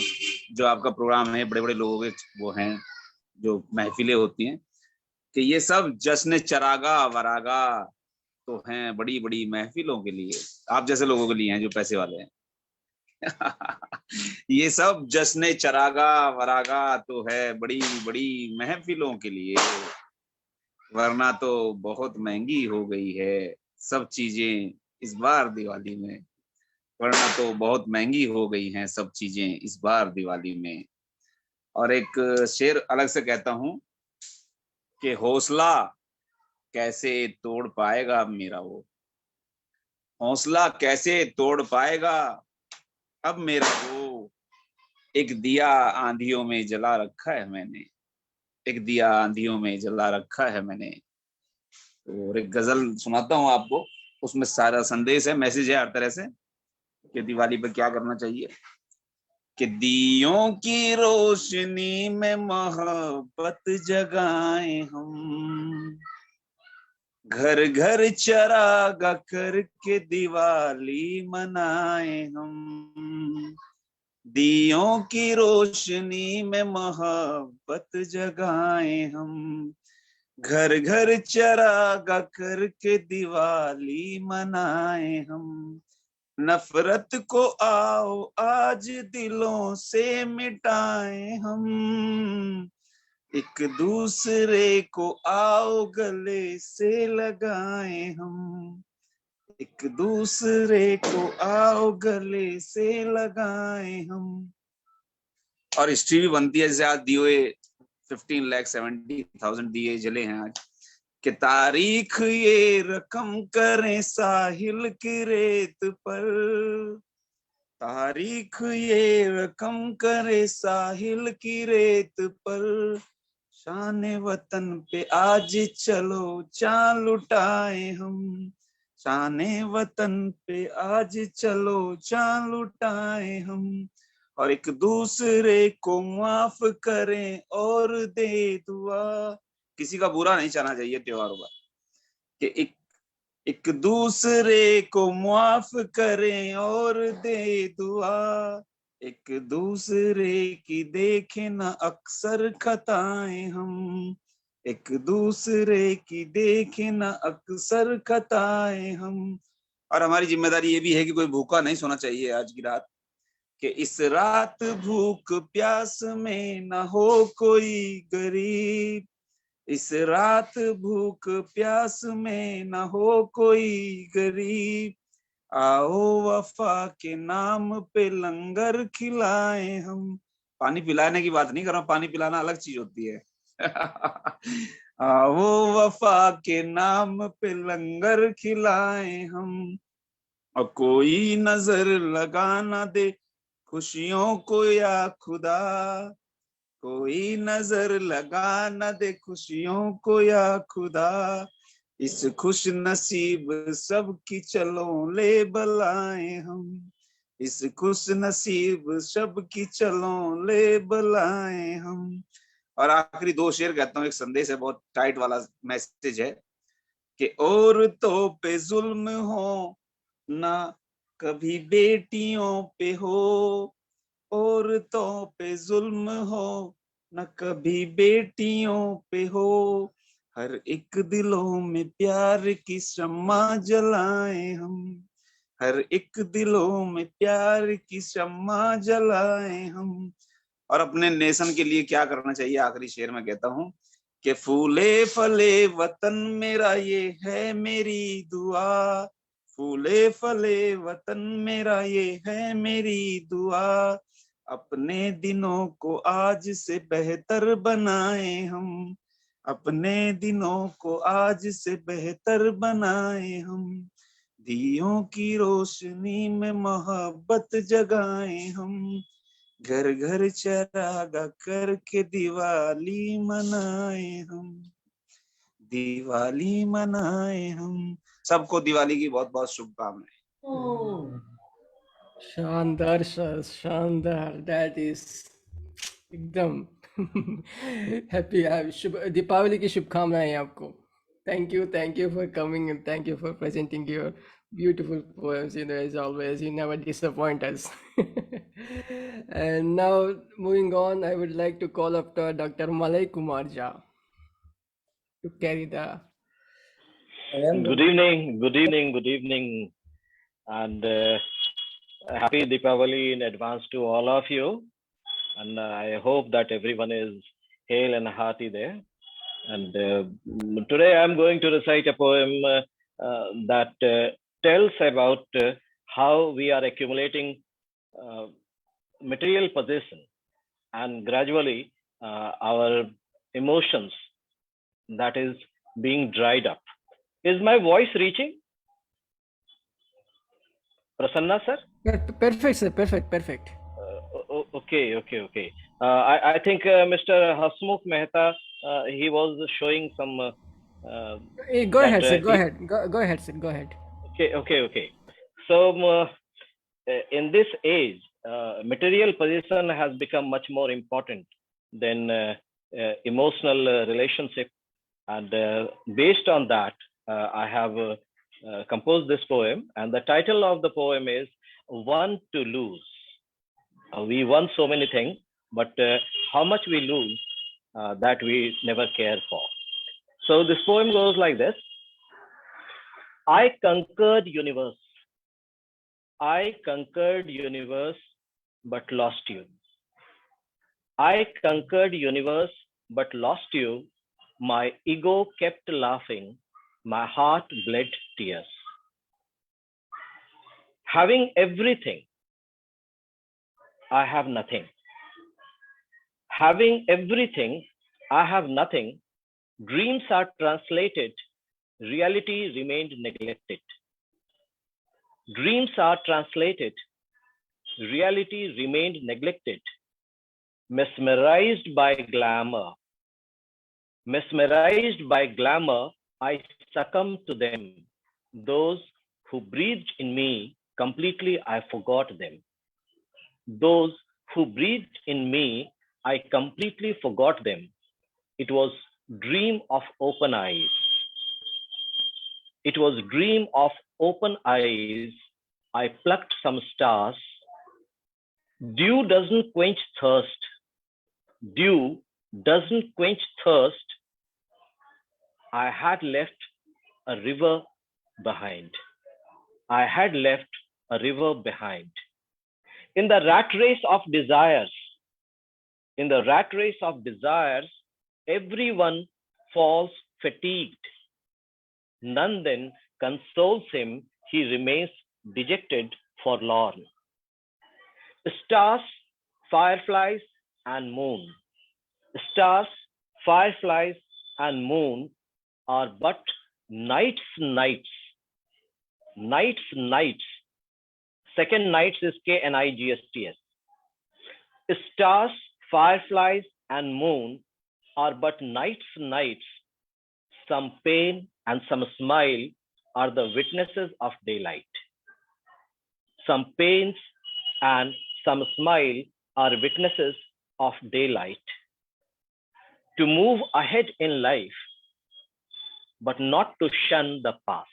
जो आपका प्रोग्राम है, बड़े बड़े लोगों के वो हैं जो महफिलें होती हैं, कि ये सब जश्न चरागा वरागा तो हैं बड़ी बड़ी महफिलों के लिए, आप जैसे लोगों के लिए हैं जो पैसे वाले हैं। ये सब जश्न चरागा वरागा तो है बड़ी बड़ी महफिलों के लिए, वरना तो बहुत महंगी हो गई है सब चीजें इस बार दिवाली में। वरना तो बहुत महंगी हो गई हैं सब चीजें इस बार दिवाली में। और एक शेर अलग से कहता हूं कि हौसला कैसे तोड़ पाएगा मेरा वो, हौसला कैसे तोड़ पाएगा अब मेरा वो। एक दिया आंधियों में जला रखा है मैंने, एक दिया आंधियों में जला रखा है मैंने। तो एक गजल सुनाता हूँ आपको, उसमें सारा संदेश है, मैसेज है हर तरह से कि दिवाली पर क्या करना चाहिए। कि दियों की रोशनी में मोहब्बत जगाएं हम, घर घर चरागा करके दिवाली मनाएं हम। दियों की रोशनी में मोहब्बत जगाएं हम, घर घर चरागा करके दिवाली मनाएं हम। नफरत को आओ आज दिलों से मिटाएं हम, एक दूसरे को आओ गले से लगाए हम, एक दूसरे को आओ गले से लगाए हम। और हिस्ट्री भी बनती है, जैसे आज दिए 15,70,000 दिए जले हैं आज, कि तारीख ये रकम करें साहिल की रेत पर, तारीख ये रकम करे साहिल की रेत पर, शान वतन पे आज चलो चाल उठाए हम, शान वतन पे आज चलो चाल उठाए हम। और एक दूसरे को माफ करें और दे दुआ, किसी का बुरा नहीं चाहना चाहिए त्योहारों का, कि एक दूसरे को माफ करें और दे दुआ, एक दूसरे की देखे ना अक्सर खताएं हम, एक दूसरे की देखे ना अक्सर खताएं हम। और हमारी जिम्मेदारी ये भी है कि कोई भूखा नहीं सोना चाहिए आज की रात, कि इस रात भूख प्यास में ना हो कोई गरीब, इस रात भूख प्यास में ना हो कोई गरीब, आओ वफा के नाम पे लंगर खिलाए हम। पानी पिलाने की बात नहीं कर रहा हूं, पानी पिलाना अलग चीज होती है। आओ वफा के नाम पे लंगर खिलाए हम, और कोई नजर लगा ना दे खुशियों को या खुदा, कोई नजर लगा न दे खुशियों को या खुदा, इस खुश नसीब सबकी चलो ले बलाए हम, इस खुश नसीब सबकी चलो ले बलाए हम। और आखिरी दो शेर कहता हूँ, एक संदेश है, बहुत टाइट वाला मैसेज है, कि औरतों पे जुल्म हो ना कभी बेटियों पे हो, औरतों पे जुल्म हो न कभी बेटियों पे हो, हर एक दिलों में प्यार की शम्मा जलाए हम, हर एक दिलों में प्यार की शम्मा जलाए हम। और अपने नेशन के लिए क्या करना चाहिए, आखिरी शेर में कहता हूँ, कि फूले फले वतन मेरा ये है मेरी दुआ, फूले फले वतन मेरा ये है मेरी दुआ, अपने दिनों को आज से बेहतर बनाए हम, अपने दिनों को आज से बेहतर बनाए हम, दियों की रोशनी में मोहब्बत जगाए हम, घर घर चरागा करके दिवाली मनाए हम, दिवाली मनाए हम। सबको दिवाली की बहुत बहुत शुभकामनाएं। शानदार सर, शानदार, दैट इज एकदम हैप्पी। शुभ दीपावली की शुभकामनाएं आपको। Thank you for coming and thank you for presenting your beautiful poems. You know, as always, you never disappoint us. And now, moving on, I would like to call up to Dr. Malay Kumar Jha to carry the. Good evening, good evening, good evening, and happy Deepavali in advance to all of you. And I hope that everyone is hale and hearty there. And today I'm going to recite a poem that tells about how we are accumulating material possession, and gradually our emotions, that is being dried up. Is my voice reaching? Prasanna, sir? Yeah, perfect, sir. Perfect. Okay. I think Mr. Hasmukh Mehta, he was showing some. Go ahead, sir. Go ahead, sir. Go ahead. Okay. So, in this age, material possession has become much more important than emotional relationship. And based on that, I have composed this poem, and the title of the poem is "Won to Lose." We won so many things, but how much we lose, that we never care for. So this poem goes like this: I conquered universe. I conquered universe, but lost you. I conquered universe, but lost you. My ego kept laughing. My heart bled tears. Having everything, I have nothing. Having everything, I have nothing. Dreams are translated. Reality remained neglected. Dreams are translated. Reality remained neglected. Mesmerized by glamour. Mesmerized by glamour, I succumbed to them. Those who breathed in me, completely I forgot them. Those who breathed in me, I completely forgot them. It was dream of open eyes. It was dream of open eyes. I plucked some stars. Dew doesn't quench thirst. Dew doesn't quench thirst. I had left a river behind. I had left a river behind. In the rat race of desires, everyone falls fatigued. None then consoles him. He remains dejected, forlorn. Stars, fireflies, and moon. Stars, fireflies, and moon are but nights. Second nights is KNIGSTS. Stars, fireflies, and moon are but nights. Some pain and some smile are the witnesses of daylight. Some pains and some smile are witnesses of daylight. To move ahead in life, but not to shun the past.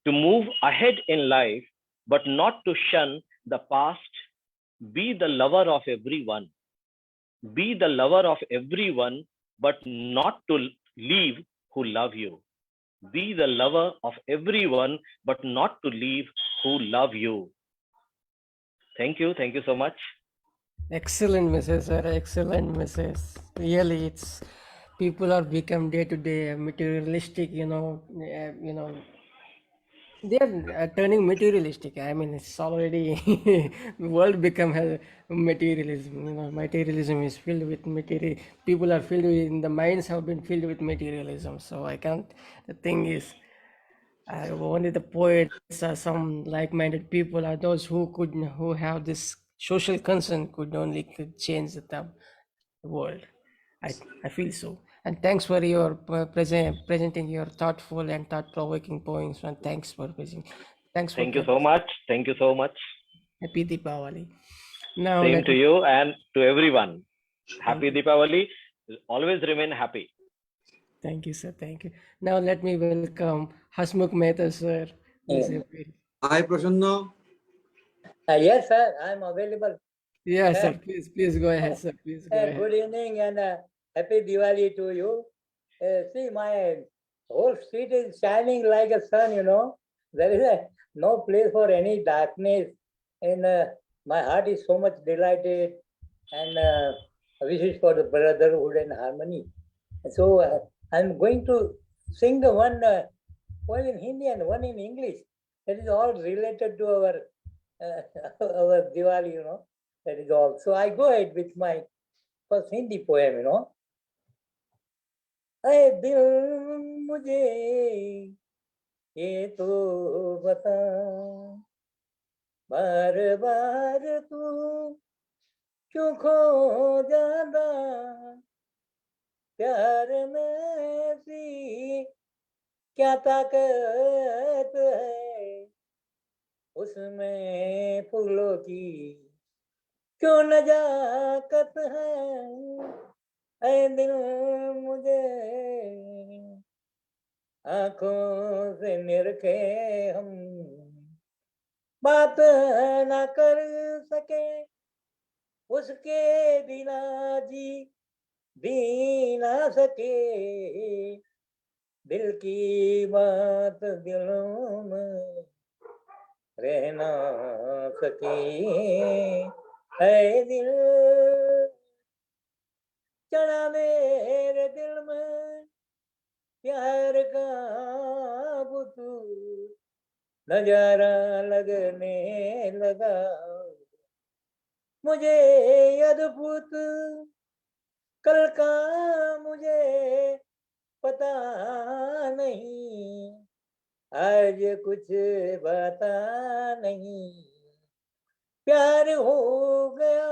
To move ahead in life, but not to shun the past. Be the lover of everyone. Be the lover of everyone, but not to leave who love you. Be the lover of everyone, but not to leave who love you. Thank you. Thank you so much. Excellent message, sir. Excellent message. Really, it's people are become day to day materialistic. They are turning materialistic. I mean, it's already world become materialism. Materialism is filled with material. People are filled with, in the minds have been filled with materialism. So I can't. The thing is, only the poets or some like-minded people are those who have this social concern could change the world. I feel so. And thanks for your presenting your thoughtful and thought-provoking poems. And thanks for presenting. Thanks for Thank you so much. Thank you so much. Happy Deepavali. Now Same to you and to everyone. Happy Deepavali. Always remain happy. Thank you, sir. Thank you. Now let me welcome Hasmukh Mehta, sir. Hi, Prasanna. Yes, sir, I'm available. Yes, sir. Please go ahead, sir. Please go ahead. Good evening and happy Diwali to you. See, my whole street is shining like a sun, There is no place for any darkness. And my heart is so much delighted and wishes for the brotherhood and harmony. So I'm going to sing one poem in Hindi and one in English. That is all related to our Diwali, That is all. So I go ahead with my first Hindi poem, ऐ दिल मुझे ये तो बता, बार बार तू क्यों खो जाता, प्यार में सी क्या ताकत है, उसमें फूलों की क्यों नजाकत है, ऐ दिल मुझे आंखों से निरखे हम बात ना कर सके, उसके बिना जी ना सके, दिल की बात दिलों में रह ना सके, है दिल चढ़ा मेरे दिल में प्यार का बुतू, नजारा लगने लगा मुझे अद्भुत, कल का मुझे पता नहीं, आज कुछ पता नहीं, प्यार हो गया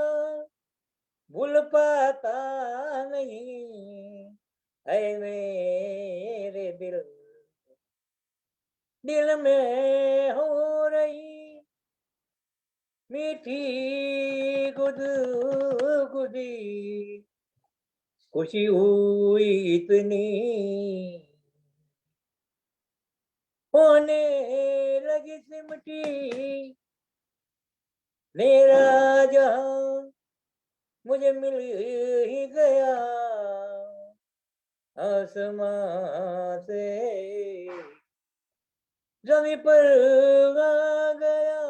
भूल पाता नहीं, है मेरे दिल में हो रही मीठी गुदगुदी, खुशी हुई इतनी होने लगी सिमटी, मेरा जहां मुझे मिल ही गया, आसमां से जमीन पर आ गया,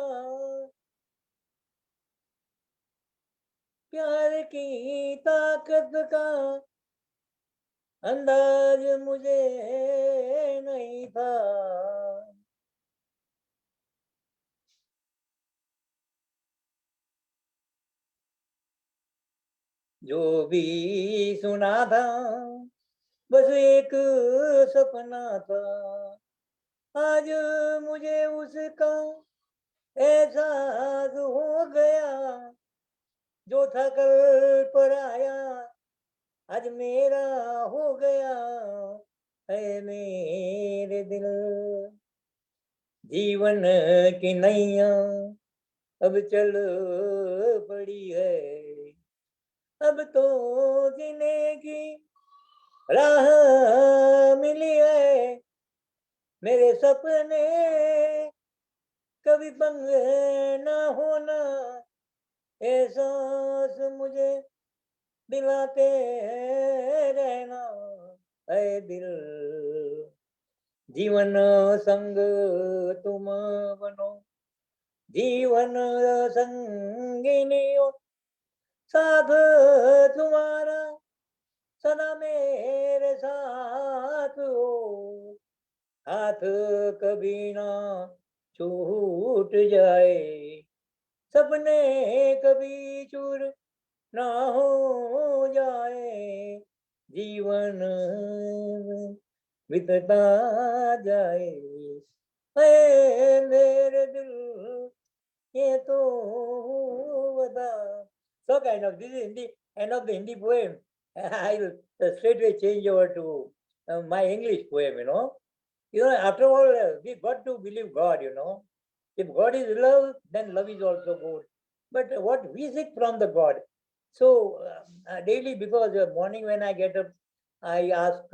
प्यार की ताकत का अंदाज मुझे नहीं था, जो भी सुना था बस एक सपना था, आज मुझे उसका एहसास हो गया, जो था कल पर आया आज मेरा हो गया, है मेरे दिल, जीवन की नैया अब चल पड़ी है, अब तो जीने की राह मिली है, मेरे सपने कभी बंद ना होना, एहसास मुझे दिलाते रहना, ऐ दिल, जीवन संग तुम बनो, जीवन संगिनी हो, साथ तुम्हारा सदा मेरे साथ हो, हाथ कभी ना छूट जाए, सपने कभी चूर ना हो जाए, जीवन बीतता जाए, ऐ मेरे दिल ये तो बता. So kind of, this is Hindi, end of the Hindi poem. I will straight away change over to my English poem, after all, we got to believe God, If God is love, then love is also good. But what we seek from the God. So daily, because morning when I get up, I ask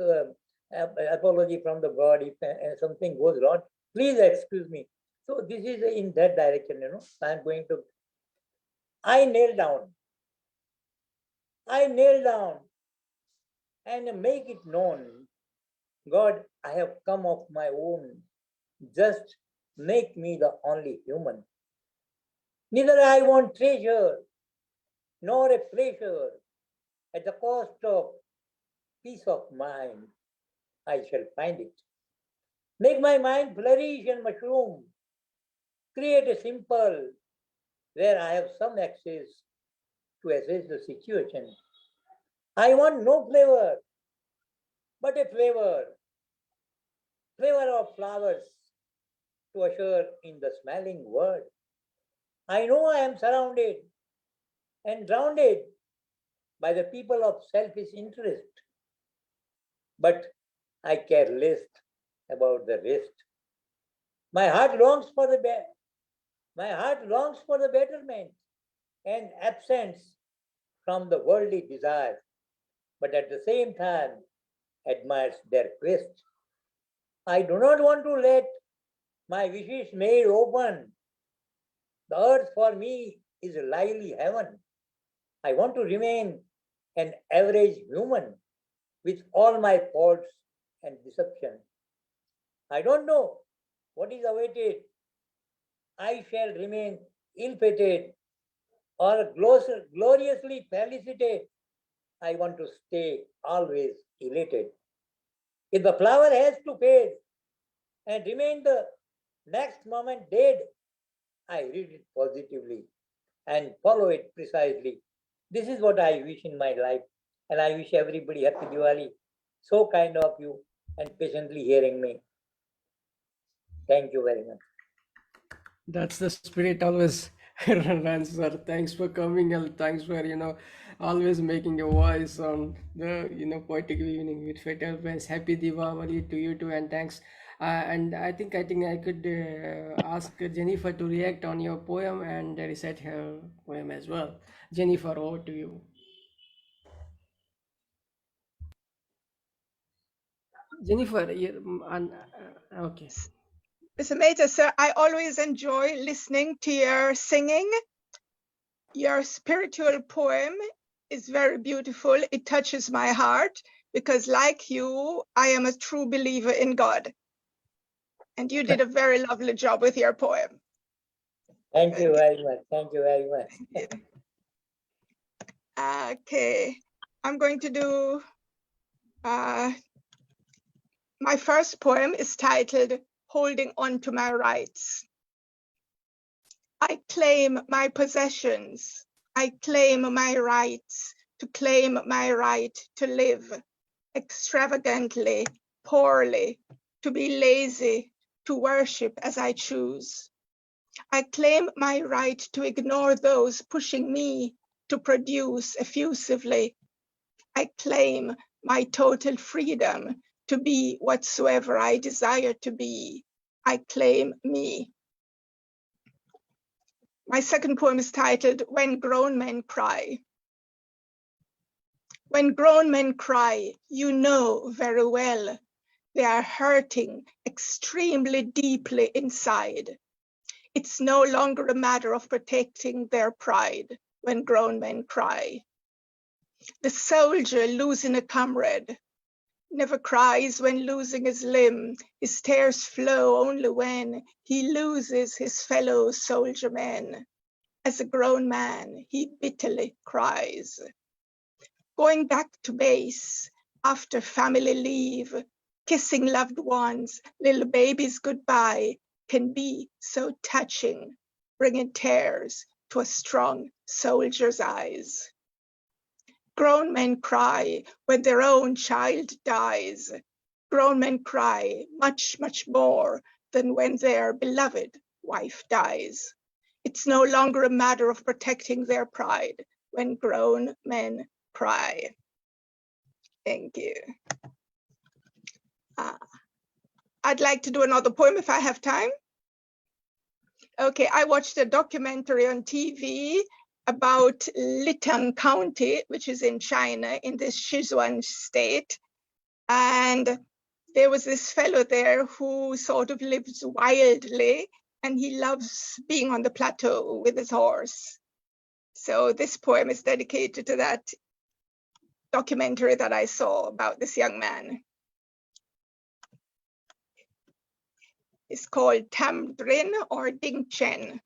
apology from the God if something goes wrong. Please excuse me. So this is in that direction, I'm going to. I nail down and make it known. God, I have come of my own. Just make me the only human. Neither I want treasure nor a pleasure. At the cost of peace of mind, I shall find it. Make my mind flourish and mushroom. Create a simple where I have some access to assess the situation. I want no flavor, but a flavor of flowers to usher in the smelling world. I know I am surrounded and drowned by the people of selfish interest, but I care less about the rest. My heart longs for the betterment and absence from the worldly desires, but at the same time admires their quest. I do not want to let my wishes made open. The earth for me is a lively heaven. I want to remain an average human with all my faults and deception. I don't know what is awaited. I shall remain ill-fated or gloriously felicitated I want to stay always elated. If the flower has to fade and remain the next moment dead, I read it positively and follow it precisely. This is what I wish in my life, and I wish everybody happy Diwali. So kind of you and patiently hearing me. Thank you very much. That's the spirit always, runs, sir. Thanks for coming and thanks for, always making a voice on the, poetic evening with Fatal Friends. Happy Diwali to you too, and thanks. And I think I could ask Jennifer to react on your poem and recite her poem as well. Jennifer, over to you. Jennifer, okay. Mr. Mehta, sir, I always enjoy listening to your singing. Your spiritual poem is very beautiful. It touches my heart because, like you, I am a true believer in God. And you did a very lovely job with your poem. Thank you very much. Thank you very much. Okay, I'm going to do, my first poem is titled Holding On to My Rights. I claim my possessions. I claim my rights to claim my right to live extravagantly, poorly, to be lazy, to worship as I choose. I claim my right to ignore those pushing me to produce effusively. I claim my total freedom to be whatsoever I desire to be. I claim me. My second poem is titled When Grown Men Cry. When grown men cry, you know very well they are hurting extremely deeply inside. It's no longer a matter of protecting their pride when grown men cry. The soldier losing a comrade never cries when losing his limb. His tears flow only when he loses his fellow soldiermen. As a grown man, he bitterly cries. Going back to base after family leave, kissing loved ones, little babies goodbye can be so touching, bringing tears to a strong soldier's eyes. Grown men cry when their own child dies. Grown men cry much, much more than when their beloved wife dies. It's no longer a matter of protecting their pride when grown men cry. Thank you. I'd like to do another poem if I have time. Okay, I watched a documentary on TV about Litang County, which is in China, in this Sichuan state. And there was this fellow there who sort of lives wildly, and he loves being on the plateau with his horse. So this poem is dedicated to that documentary that I saw about this young man. It's called Tam Drin or Ding Chen.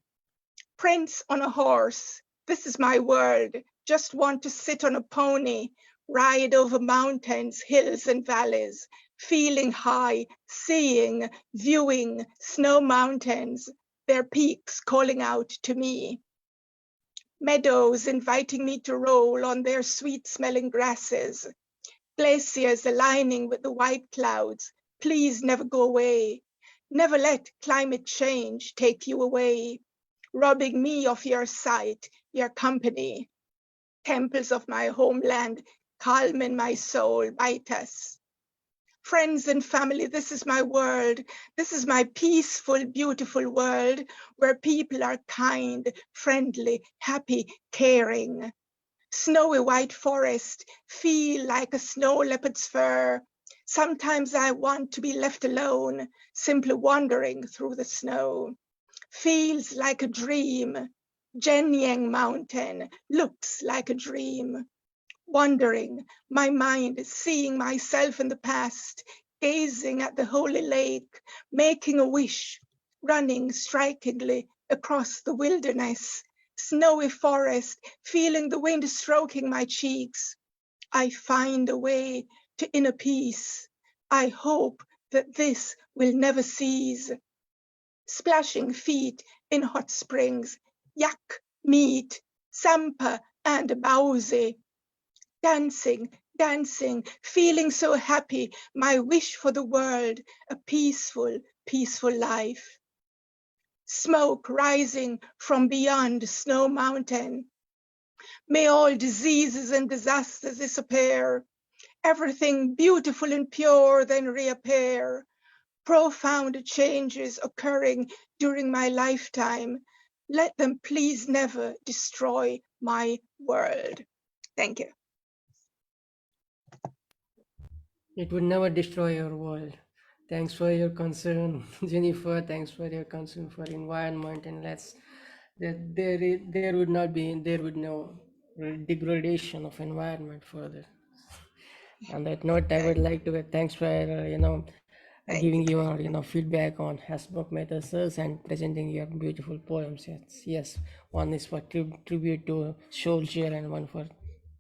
Prince on a horse, this is my world. Just want to sit on a pony, ride over mountains, hills and valleys, feeling high, seeing, viewing snow mountains, their peaks calling out to me. Meadows inviting me to roll on their sweet-smelling grasses. Glaciers aligning with the white clouds. Please never go away. Never let climate change take you away, robbing me of your sight, your company. Temples of my homeland, calm in my soul, bite us. Friends and family, this is my world. This is my peaceful, beautiful world where people are kind, friendly, happy, caring. Snowy white forest, feel like a snow leopard's fur. Sometimes I want to be left alone, simply wandering through the snow. Feels like a dream. Jenyang Mountain looks like a dream. Wandering, my mind seeing myself in the past, gazing at the holy lake, making a wish, running strikingly across the wilderness, snowy forest, feeling the wind stroking my cheeks. I find a way to inner peace. I hope that this will never cease. Splashing feet in hot springs, yak, meat, sampa, and bauze. Dancing, dancing, feeling so happy, my wish for the world, a peaceful, peaceful life. Smoke rising from beyond Snow Mountain. May all diseases and disasters disappear. Everything beautiful and pure then reappear. Profound changes occurring during my lifetime. Let them please never destroy my world. Thank you. It would never destroy your world. Thanks for your concern, Jennifer. Thanks for your concern for environment, and there would no degradation of environment further. On that note, I would like to thanks for giving your feedback on Hasbrook methods and presenting your beautiful poems. Yes. One is for tribute to soldier and one for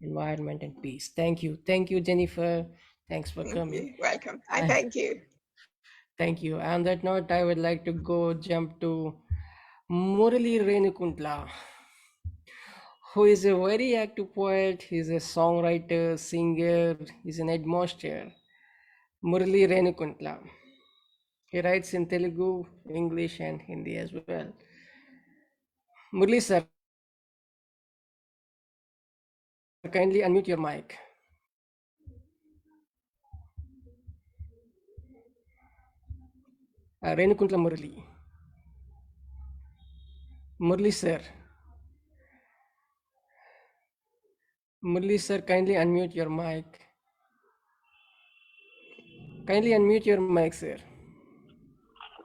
environment and peace. Thank you, Jennifer. Thanks for coming. You're welcome. I thank you. Thank you. On that note, I would like to jump to Murali Renukuntla, who is a very active poet. He's a songwriter, singer, he's an headmaster. Murali Renukuntla. He writes in Telugu, English, and Hindi as well. Murali sir, kindly unmute your mic. Renukuntla Murali. Murali sir. Murali sir, kindly unmute your mic. Kindly unmute your mic, sir.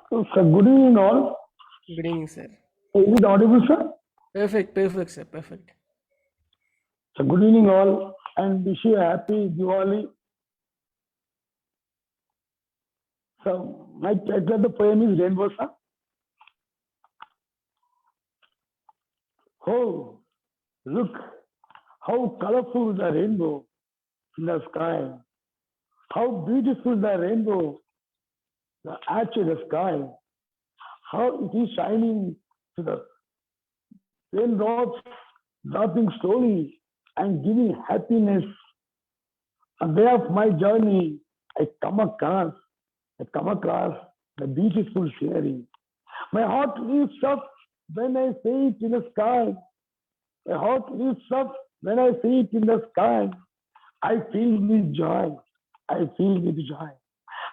So, sir, good evening all. Good evening, sir. Is it audible, sir? Perfect, sir. Perfect. So, good evening all, and wish you a happy Diwali. So, my title of the poem is Rainbow, sir. Oh, look how colorful the rainbow in the sky. How beautiful the rainbow, the arch of the sky. How it is shining to the raindrops, dropping slowly and giving happiness. On the day of my journey, I come across the beautiful scenery. My heart lifts up when I see it in the sky. My heart lifts up when I see it in the sky. I feel with joy.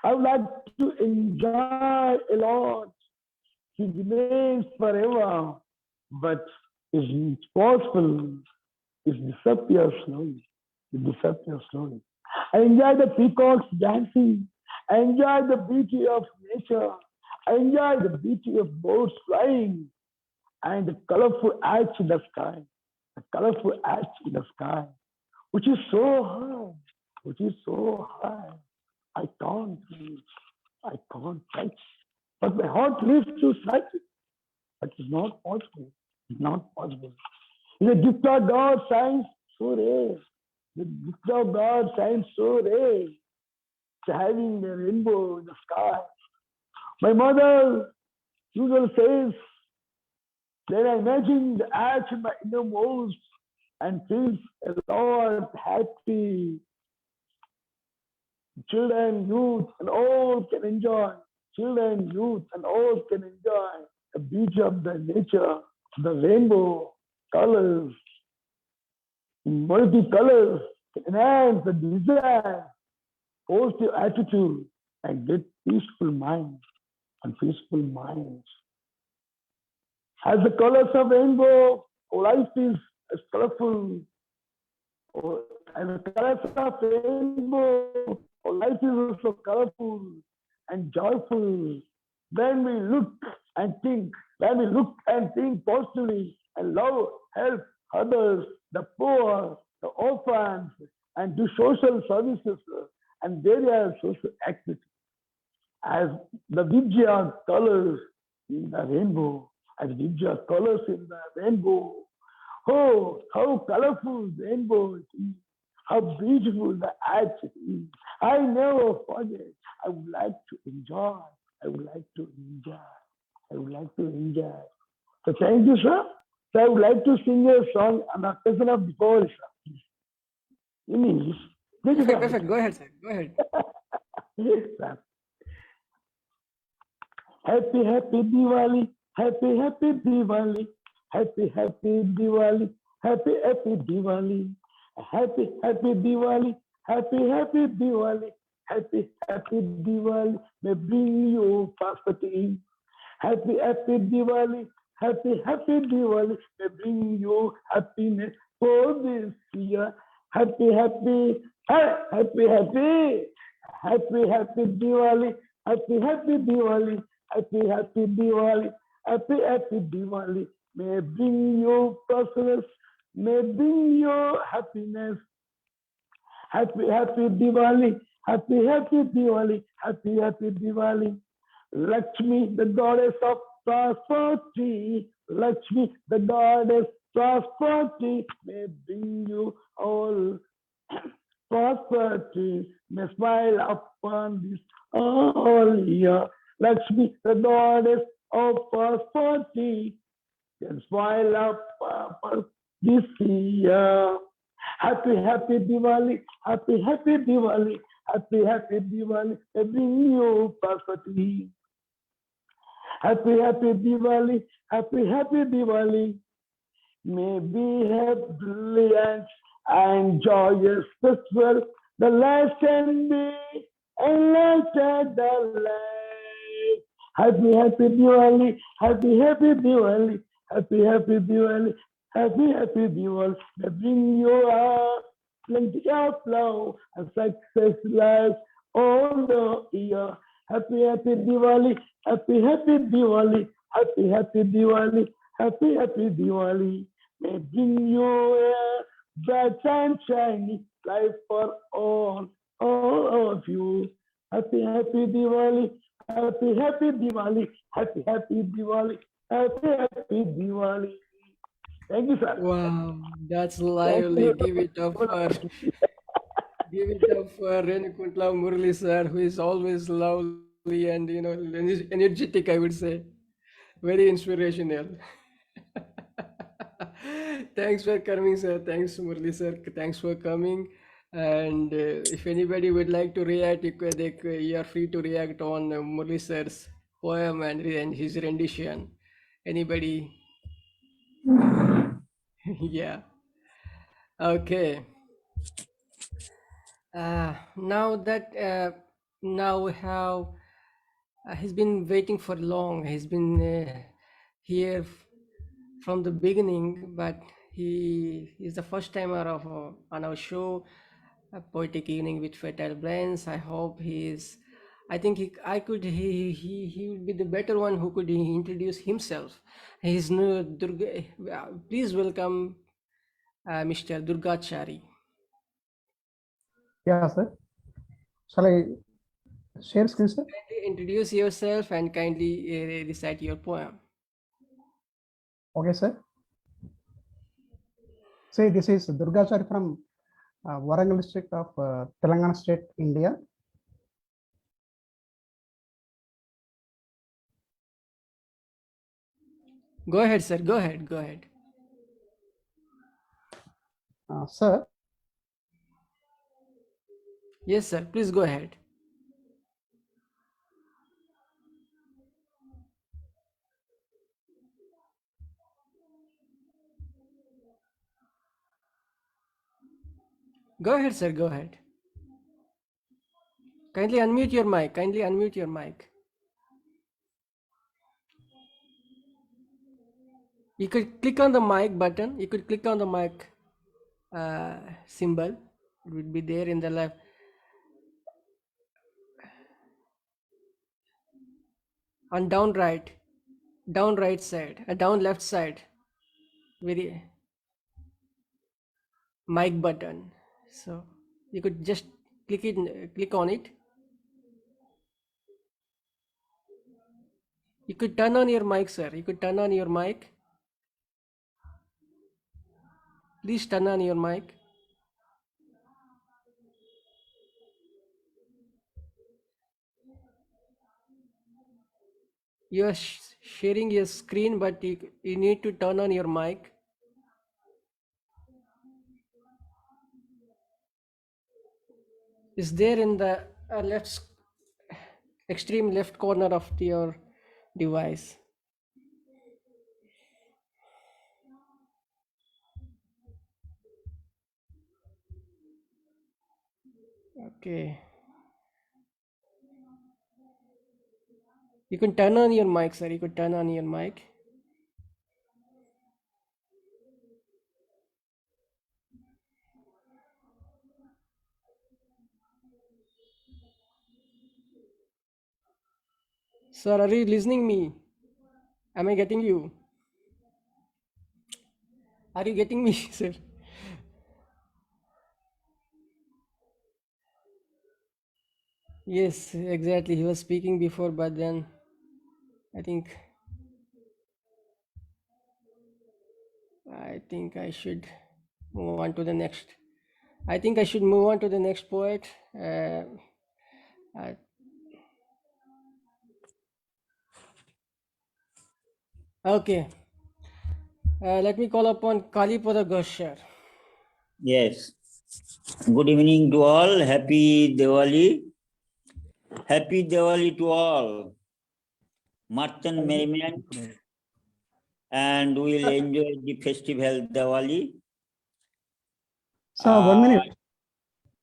I would like to enjoy a lot. It remains forever, but it's possible. It disappears slowly. I enjoy the peacocks dancing. I enjoy the beauty of nature. I enjoy the beauty of birds flying and the colorful arch in the sky. Which is so high. I can't reach. I can't touch. But my heart lives to sight it. But it's not possible. The gift of God shines so rare. Having the rainbow in the sky. My mother usually says, then I imagine the arch in my innermost and feels a lot happy. Children, youth, and all can enjoy. The beauty of the nature, the rainbow colors, multicolors, enhance the desire, positive attitude, and get peaceful minds. As the colors of rainbow, life is as colorful. As the colors of rainbow, life is also colorful and joyful. When we look and think positively and love, help others, the poor, the orphans, and do social services and various social activities. As the Vijaya colors in the rainbow, Oh, how colorful the rainbow is. how beautiful the arch is. I never forget. I would like to enjoy. I would like to enjoy. I would like to enjoy. So thank you, sir. So I would like to sing a song on the occasion of Diwali, sir, in English. Thank you, Perfect, sir. perfect. Go ahead, sir. Go ahead. Yes, sir. Happy, happy Diwali. Happy, happy Diwali. Happy, happy Diwali. Happy, happy Diwali. Happy, happy Diwali. Happy, happy Diwali. Happy, happy Diwali. May bring you prosperity. Happy, happy Diwali. Happy, happy Diwali. May bring you happiness for this year. Happy, happy, happy, happy. Happy, happy Diwali. Happy, happy Diwali. Happy, happy Diwali. Happy, happy Diwali. May bring you prosperous. May bring you happiness. Happy, happy Diwali. Happy, happy Diwali. Happy, happy Diwali. Lakshmi, the goddess of prosperity. Lakshmi, the goddess prosperity. May bring you all prosperity. May smile upon this all year. Lakshmi, the goddess of prosperity. Can smile upon this year. Happy, happy Diwali. Happy, happy Diwali. Happy, happy Diwali. May bring you prosperity. Happy, happy Diwali. Happy, happy Diwali. May we have brilliant and joyous festival. The light can be enlightened the light. Happy, happy Diwali. Happy, happy Diwali. Happy, happy Diwali. Happy, happy Diwali. May bring you plenty of love and success life all the year. Happy, happy Diwali. Happy, happy Diwali. Happy, happy Diwali. Happy, happy Diwali. May bring you a bright and shiny life for all of you. Happy, happy Diwali. Happy, happy Diwali. Happy, happy Diwali. Happy, happy Diwali. Thank you, sir. Wow, that's Thank lively. you. Give it up for Renukuntla Murali sir, who is always lovely and energetic, I would say. Very inspirational. Thanks for coming, sir. Thanks, Murali sir. Thanks for coming. And if anybody would like to react, you are free to react on Murali sir's poem and his rendition. Anybody? Yeah. Okay. Now we have he's been waiting for long. He's been here from the beginning, but he is the first timer of on our show, Poetic Evening with Fertile Brains. I hope he is. I think he would be the better one who could introduce himself. He's new Durga. Please welcome Mr. Durgachari. Yeah, sir. Shall I share screen, sir? Kindly introduce yourself and kindly recite your poem. Okay, sir. Say this is Durgachari from Warangal district of Telangana state, India. Go ahead, sir. Go ahead. Go ahead. Sir. Yes, sir. Please go ahead. Go ahead, sir. Go ahead. Kindly unmute your mic. Kindly unmute your mic. You could click on the mic button. You could click on the mic symbol. It would be there in the left. On down right side, down left side. Very mic button. So you could just click on it. You could turn on your mic, sir. You could turn on your mic. Please turn on your mic. You are sharing your screen, but you need to turn on your mic. Is there in the extreme left corner of your device. Okay. You can turn on your mic, sir. You could turn on your mic. Sir, are you listening me? Am I getting you? Are you getting me, sir? Yes, exactly. He was speaking before, but then I think I should move on to the next. I think I should move on to the next poet. Okay. Let me call upon Kalipada Ghosh. Yes. Good evening to all. Happy Diwali. Happy Diwali to all. Martin merriment, and we'll enjoy the festival Diwali. Sir, 1 minute.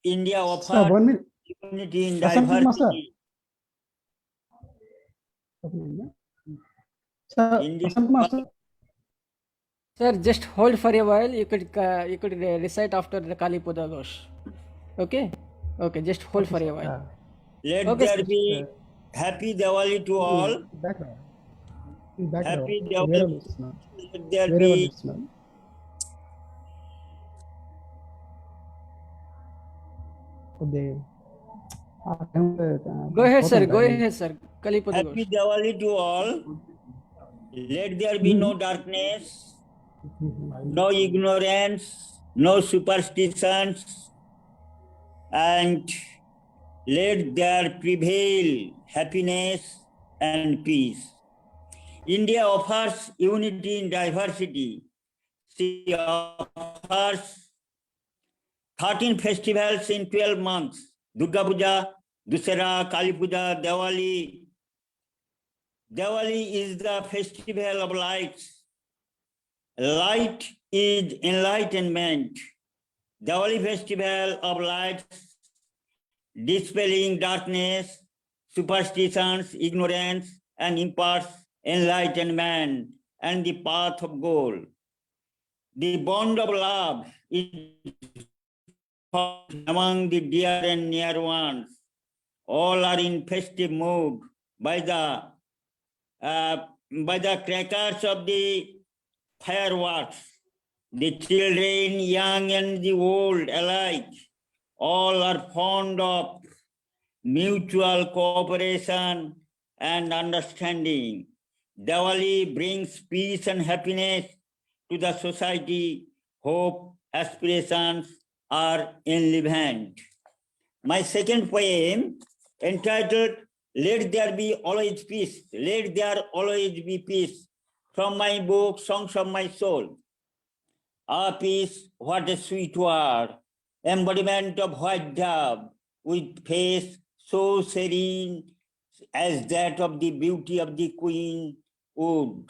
India Sir, offers 1 minute. unity in Prasad S, diversity. Sir, Sir, just hold for a while. You could recite after the Kalipada Ghosh. Okay? Okay, just hold for a while. Let Okay, there sir. be happy Diwali to all. Background. Happy Wherever Diwali. it's not. Let there Wherever be it's not. Go ahead, sir. Go ahead, sir. Kalipada happy Ghosh. Diwali to all. Let there be no darkness, no ignorance, no superstitions, and let there prevail happiness and peace. India offers unity in diversity. She offers 13 festivals in 12 months. Durga Puja, Dussehra, Kali Puja, Diwali. Diwali is the festival of lights. Light is enlightenment. Diwali festival of lights, dispelling darkness, superstitions, ignorance, and imparts enlightenment and the path of gold. The bond of love is among the dear and near ones. All are in festive mood by the crackers of the fireworks. The children, young and the old alike, all are fond of mutual cooperation and understanding. Diwali brings peace and happiness to the society. Hope, aspirations are enlivened. My second poem, entitled Let There Be Always Peace, Let There Always Be Peace, from my book, Songs of My Soul. Ah, peace, what a sweet word, embodiment of white dove, with face so serene as that of the beauty of the queen wood,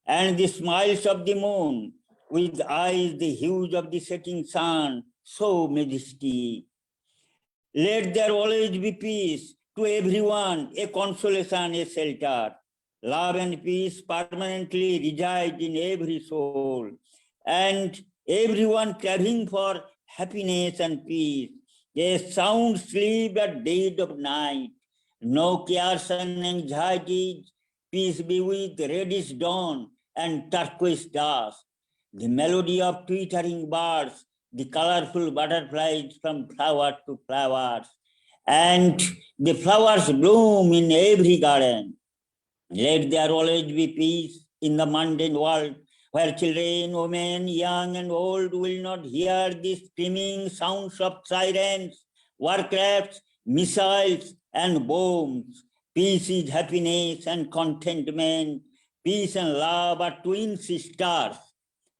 and the smiles of the moon, with eyes the hues of the setting sun, so majesty. Let there always be peace to everyone, a consolation, a shelter. Love and peace permanently reside in every soul, and everyone craving for happiness and peace. A sound sleep at dead of night, no cares and anxieties. Peace be with reddish dawn and turquoise dusk. The melody of twittering birds, the colorful butterflies from flower to flowers, and the flowers bloom in every garden. Let there always be peace in the mundane world, where children, women, young and old will not hear the screaming sounds of sirens, warcrafts, missiles, and bones. Peace is happiness and contentment. Peace and love are twin sisters.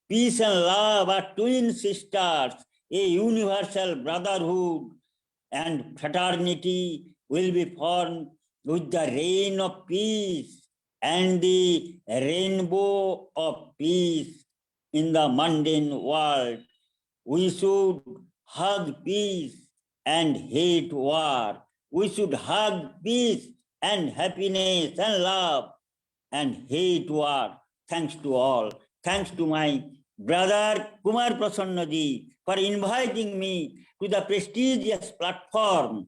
Peace and love are twin sisters. A universal brotherhood and fraternity will be formed with the reign of peace and the rainbow of peace in the mundane world. We should hug peace and hate war. We should hug peace and happiness and love and hate war. Thanks to all. Thanks to my brother Kumar Prasannaji for inviting me to the prestigious platform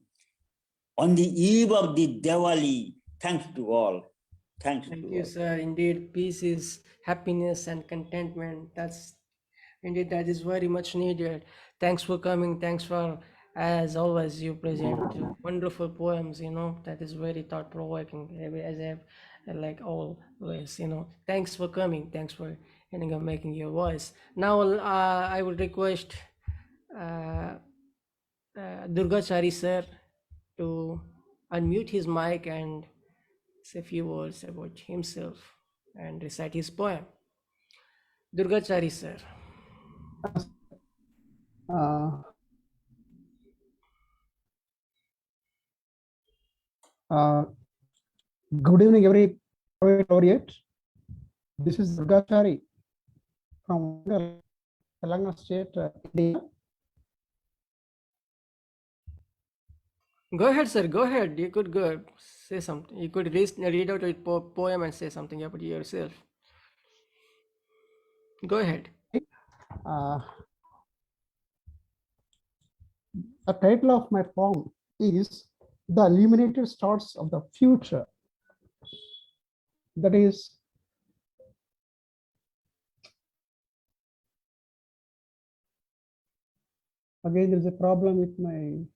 on the eve of the Diwali. Thanks to all. Thanks Thank to you, all. sir. Indeed, peace is happiness and contentment. That is very much needed. Thanks for coming. Thanks for, as always, you present wonderful poems. That is very thought-provoking. As I have, like always. Thanks for coming. Thanks for making your voice. Now, I would request Durgachari sir to unmute his mic and say a few words about himself and recite his poem. Durgachari sir. Good evening, every poet laureate. This is Durgachari from Telangana State, India. Go ahead, sir. Go ahead. You could go say something. You could read out a poem and say something about yourself. Go ahead. The title of my poem is The Illuminated Stars of the Future. That is, again, there is a problem with my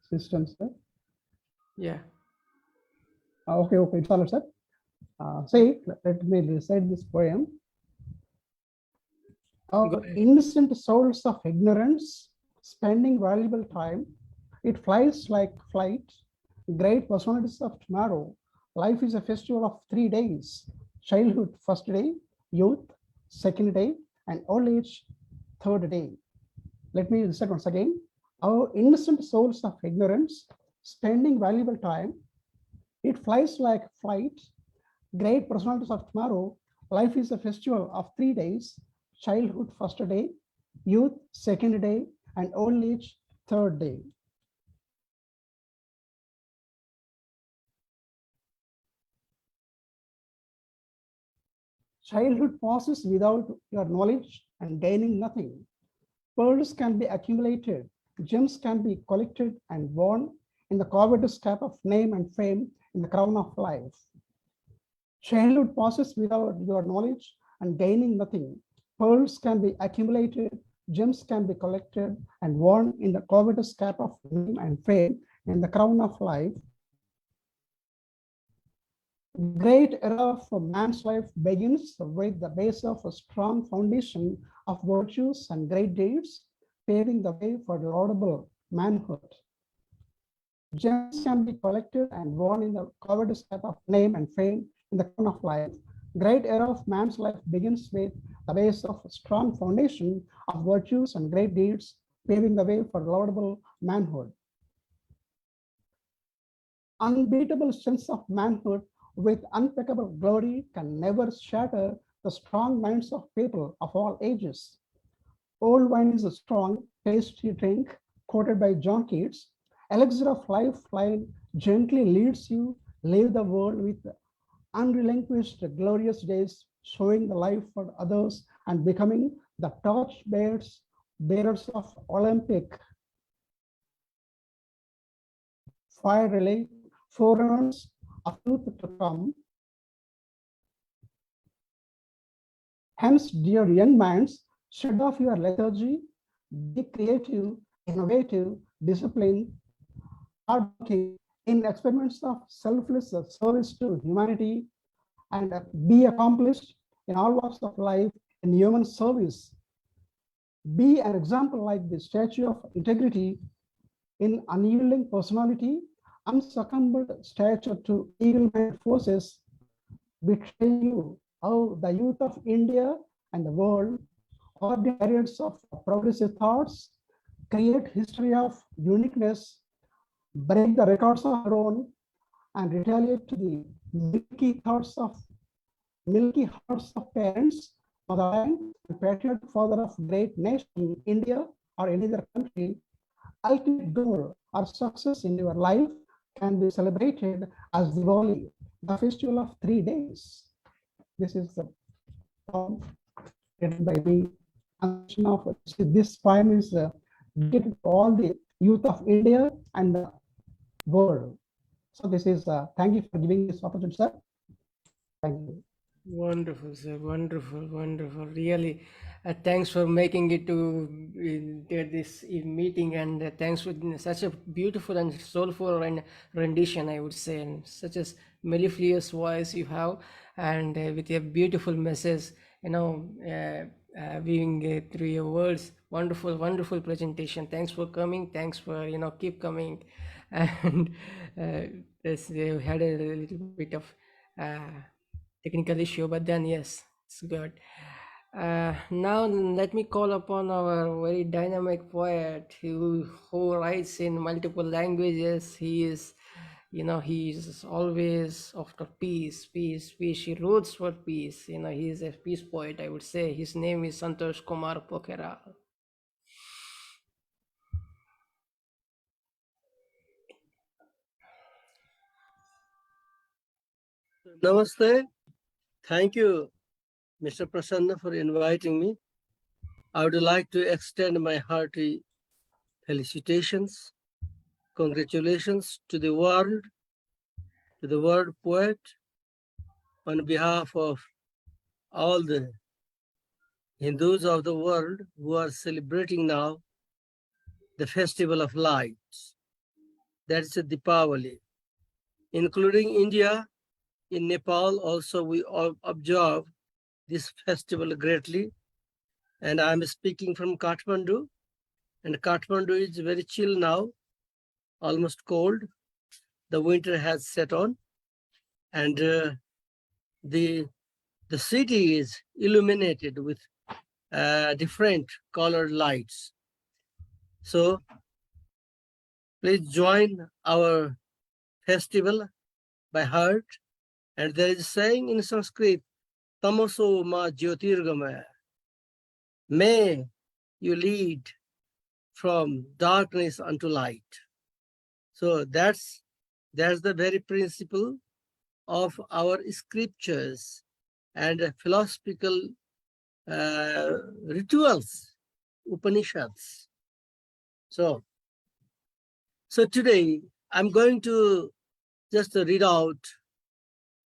system, sir. Yeah. Okay, it's all right, sir. Let me recite this poem. Our innocent souls of ignorance, spending valuable time, it flies like flight, great personalities of tomorrow. Life is a festival of 3 days: childhood, first day; youth, second day; and old age, third day. Let me recite once again. Our innocent souls of ignorance, spending valuable time, it flies like flight, great personalities of tomorrow. Life is a festival of 3 days: childhood, first day; youth, second day; and old age, third day. Childhood passes without your knowledge and gaining nothing. Pearls can be accumulated, gems can be collected and worn in the covetous cap of name and fame in the crown of life. Childhood passes without your knowledge and gaining nothing. Pearls can be accumulated, gems can be collected and worn in the covetous cap of name and fame in the crown of life. Great era of man's life begins with the base of a strong foundation of virtues and great deeds, paving the way for laudable manhood. Gems can be collected and worn in the covetous cap of name and fame in the crown of life. Great era of man's life begins with the base of a strong foundation of virtues and great deeds, paving the way for laudable manhood. Unbeatable sense of manhood with unpeccable glory can never shatter the strong minds of people of all ages. Old wine is a strong, tasty drink, quoted by John Keats. Elixir of life line gently leads you, leave the world with unrelinquished glorious days, showing the life for others and becoming the torch bearers of Olympic fire relay, forerunners of youth to come. Hence, dear young minds, shed off your lethargy, be creative, innovative, disciplined, hardworking in experiments of selfless service to humanity, and be accomplished in all walks of life in human service. Be an example like the statue of integrity in unyielding personality, Unsuccumbed stature to eagle-minded forces betraying you. How the youth of India and the world are the guardians of progressive thoughts, create history of uniqueness, break the records of their own, and retaliate to the milky hearts of parents, motherland, and patriotic father of great nation, India or any other country. Ultimate goal or success in your life can be celebrated as Diwali, the festival of 3 days. This is the poem written by me. This poem is dedicated to all the youth of India and the world. So this is, thank you for giving this opportunity, sir. Thank you. Wonderful, sir. Wonderful, wonderful. Really, thanks for making it to this meeting, and thanks for such a beautiful and soulful rendition, I would say, and such a mellifluous voice you have, and with a beautiful message, weaving through your words. Wonderful, wonderful presentation. Thanks for coming. Thanks for keep coming, and we had a little bit of. Technical issue, but then yes, it's good. Now let me call upon our very dynamic poet who writes in multiple languages. He is always after peace, peace, peace. He roots for peace. He is a peace poet, I would say. His name is Kumar Pokheral. Namaste. Thank you, Mr. Prasanna, for inviting me. I would like to extend my hearty felicitations, congratulations to the world poet, on behalf of all the Hindus of the world who are celebrating now the Festival of Lights. That's a Deepavali. Including India, in Nepal also we all observe this festival greatly. And I'm speaking from Kathmandu, and Kathmandu is very chill now, almost cold. The winter has set on, and the city is illuminated with different colored lights. So please join our festival by heart. And there is a saying in Sanskrit, Tamaso ma jyotirgamaya. May you lead from darkness unto light. So that's the very principle of our scriptures and philosophical rituals, Upanishads. So today I'm going to just read out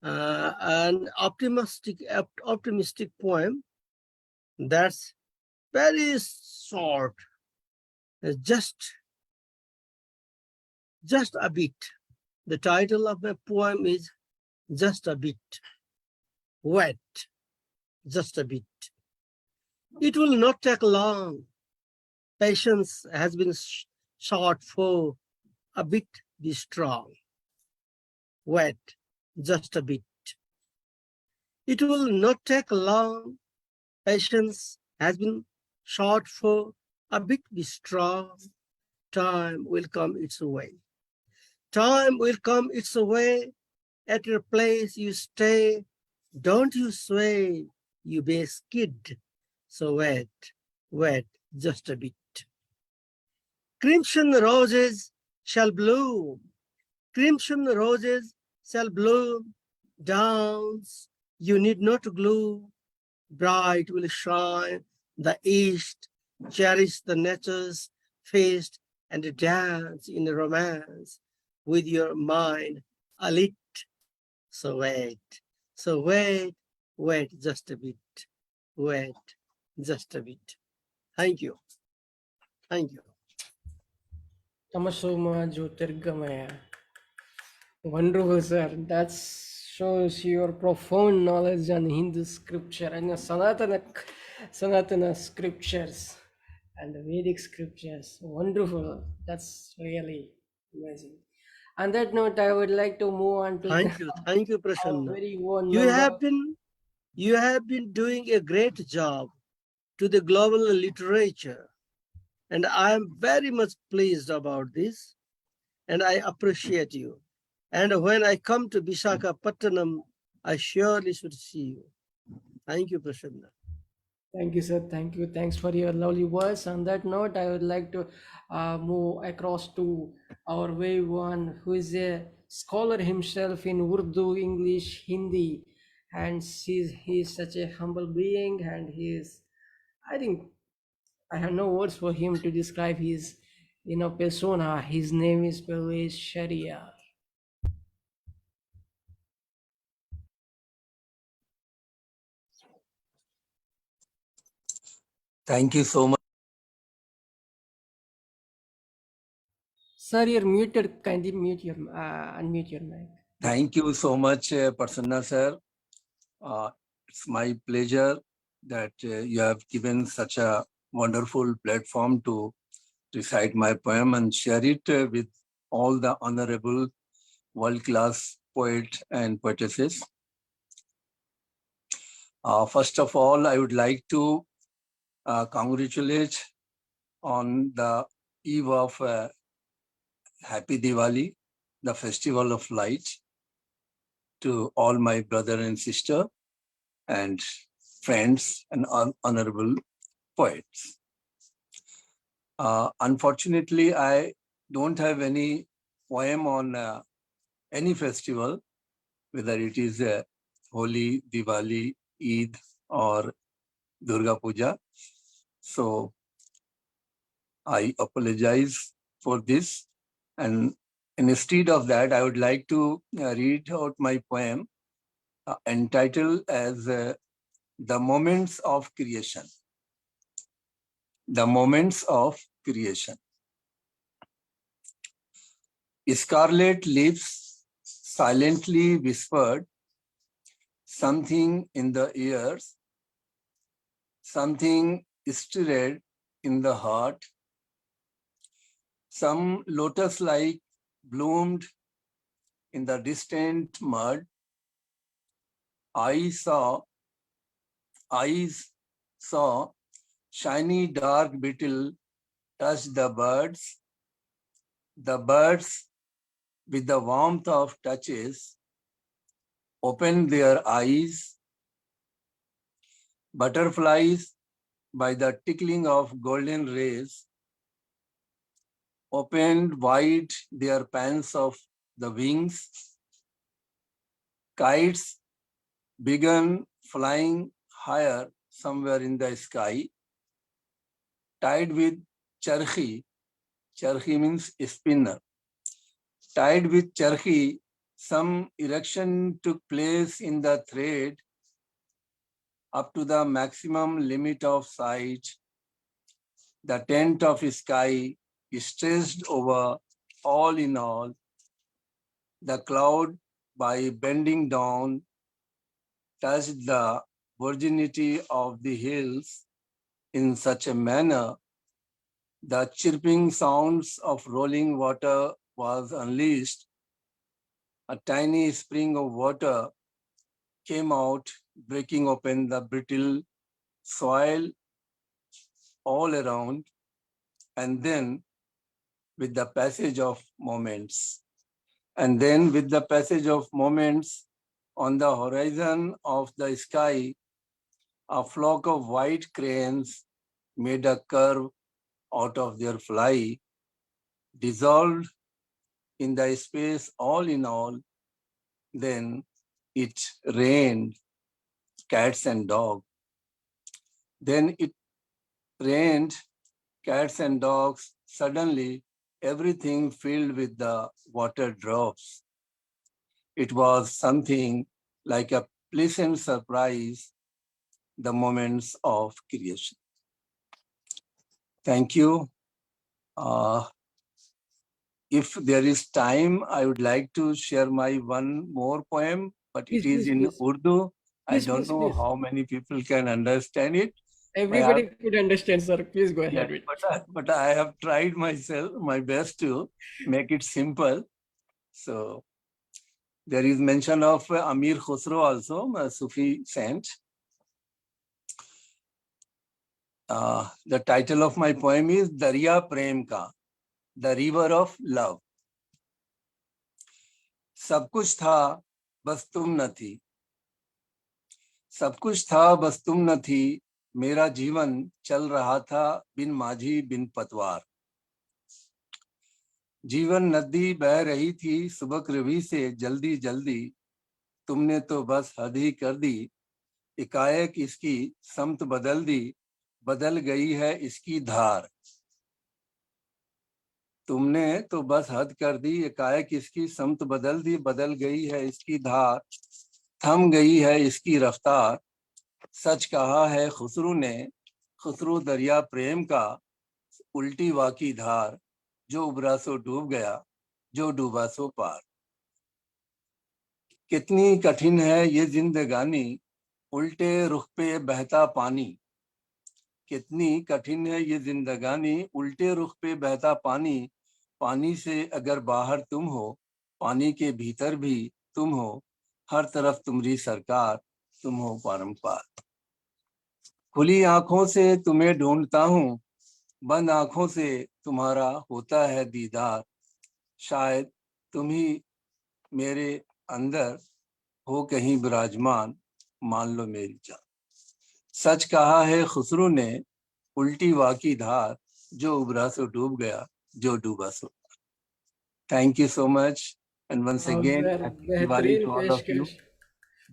an optimistic poem that's very short, just a bit. The title of my poem is Just a Bit. Wet, just a bit. It will not take long. Patience has been sought for, a bit be strong. Wet, just a bit. It will not take long. Patience has been sought for, a bit be strong. Time will come its way. Time will come its way. At your place you stay. Don't you sway, you may skid. So wet, wet, just a bit. Crimson roses shall bloom. Crimson roses shall bloom. Downs, you need not gloom. Bright will shine the east. Cherish the nature's feast and dance in romance with your mind alit. So wait, wait just a bit. Wait, just a bit. Thank you. Thank you. Tamasoma Jyotirgamaya. Wonderful, sir. That shows your profound knowledge on Hindu scripture and Sanatana scriptures and the Vedic scriptures. Wonderful. That's really amazing. On that note, I would like to move on to Thank you, our Prasanna. very own You member. have been doing a great job to the global literature, and I am very much pleased about this, and I appreciate you. And when I come to Visakhapatnam, I surely should see you. Thank you, Prasanna. Thank you, sir. Thank you. Thanks for your lovely words. On that note, I would like to move across to our very one who is a scholar himself in Urdu, English, Hindi, and he is such a humble being, and he is, I think, I have no words for him to describe his, persona. His name is Pervez Sharia. Thank you so much. Sir, you're muted. Kindly unmute your mic. Thank you so much, Prasanna sir. It's my pleasure that you have given such a wonderful platform to recite my poem and share it with all the honorable world-class poet and poetesses. First of all, I would like to congratulate on the eve of Happy Diwali, the Festival of Light, to all my brother and sister and friends and honorable poets. Unfortunately, I don't have any poem on any festival, whether it is Holi, Diwali, Eid or Durga Puja. So I apologize for this. And instead of that, I would like to read out my poem entitled as The Moments of Creation. The Moments of Creation. Scarlet lips silently whispered something in the ears, something stirred in the heart. Some lotus-like bloomed in the distant mud. Eyes saw shiny dark beetle touch the birds. The birds, with the warmth of touches, opened their eyes. Butterflies, by the tickling of golden rays, opened wide their pans of the wings. Kites began flying higher somewhere in the sky, tied with charkhi. Charkhi means spinner. Tied with charkhi, some erection took place in the thread up to the maximum limit of sight. The tent of sky stretched over all in all. The cloud, by bending down, touched the virginity of the hills in such a manner. The chirping sounds of rolling water was unleashed. A tiny spring of water came out, breaking open the brittle soil all around, and then with the passage of moments, on the horizon of the sky, a flock of white cranes made a curve out of their fly, dissolved in the space all in all. Then it rained cats and dogs. Suddenly, everything filled with the water drops. It was something like a pleasant surprise, the moments of creation. Thank you. If there is time, I would like to share my one more poem, but it is in Urdu. I don't know how many people can understand it. Everybody could understand, sir. Please go ahead. But I have tried my best to make it simple. So there is mention of Amir Khusro also, a Sufi saint. The title of my poem is Darya Prem Ka, the river of love. सब कुछ था बस तुम न थी, सब कुछ था बस तुम न थी, मेरा जीवन चल रहा था बिन माझी बिन पतवार। जीवन नदी बह रही थी सुबह रवि से जल्दी जल्दी, तुमने तो बस हद ही कर दी, एकाएक इसकी समत बदल दी, बदल गई है इसकी धार। तुमने तो बस हद कर दी, एकाएक इसकी समत बदल दी, बदल गई है इसकी धार, थम गई है इसकी रफ्तार। सच कहा है खुसरू ने, खुसरू दरिया प्रेम का, उल्टी वाकी धार, जो उबरा सो डूब गया, जो डूबा सो पार। कितनी कठिन है ये जिंदगानी, उल्टे रुख पे बहता पानी। कितनी कठिन है ये जिंदगानी, उल्टे रुख पे बहता पानी। पानी से अगर बाहर तुम हो, पानी के भीतर भी तुम हो, हर तरफ तुम्हारी सरकार, तुम हो पारंपार। खुली आंखों से तुम्हें ढूंढता हूँ, बंद आंखों से तुम्हारा होता है दीदार। शायद तुम ही मेरे अंदर हो कहीं विराजमान, मान लो मेरी जान। सच कहा है खुसरू ने, उल्टी वाकी धार, जो उबरा सो डूब गया, जो डूबा सो। Thank you so much and once again Diwali बेहतरीन टू ऑल ऑफ यू। पेशकश,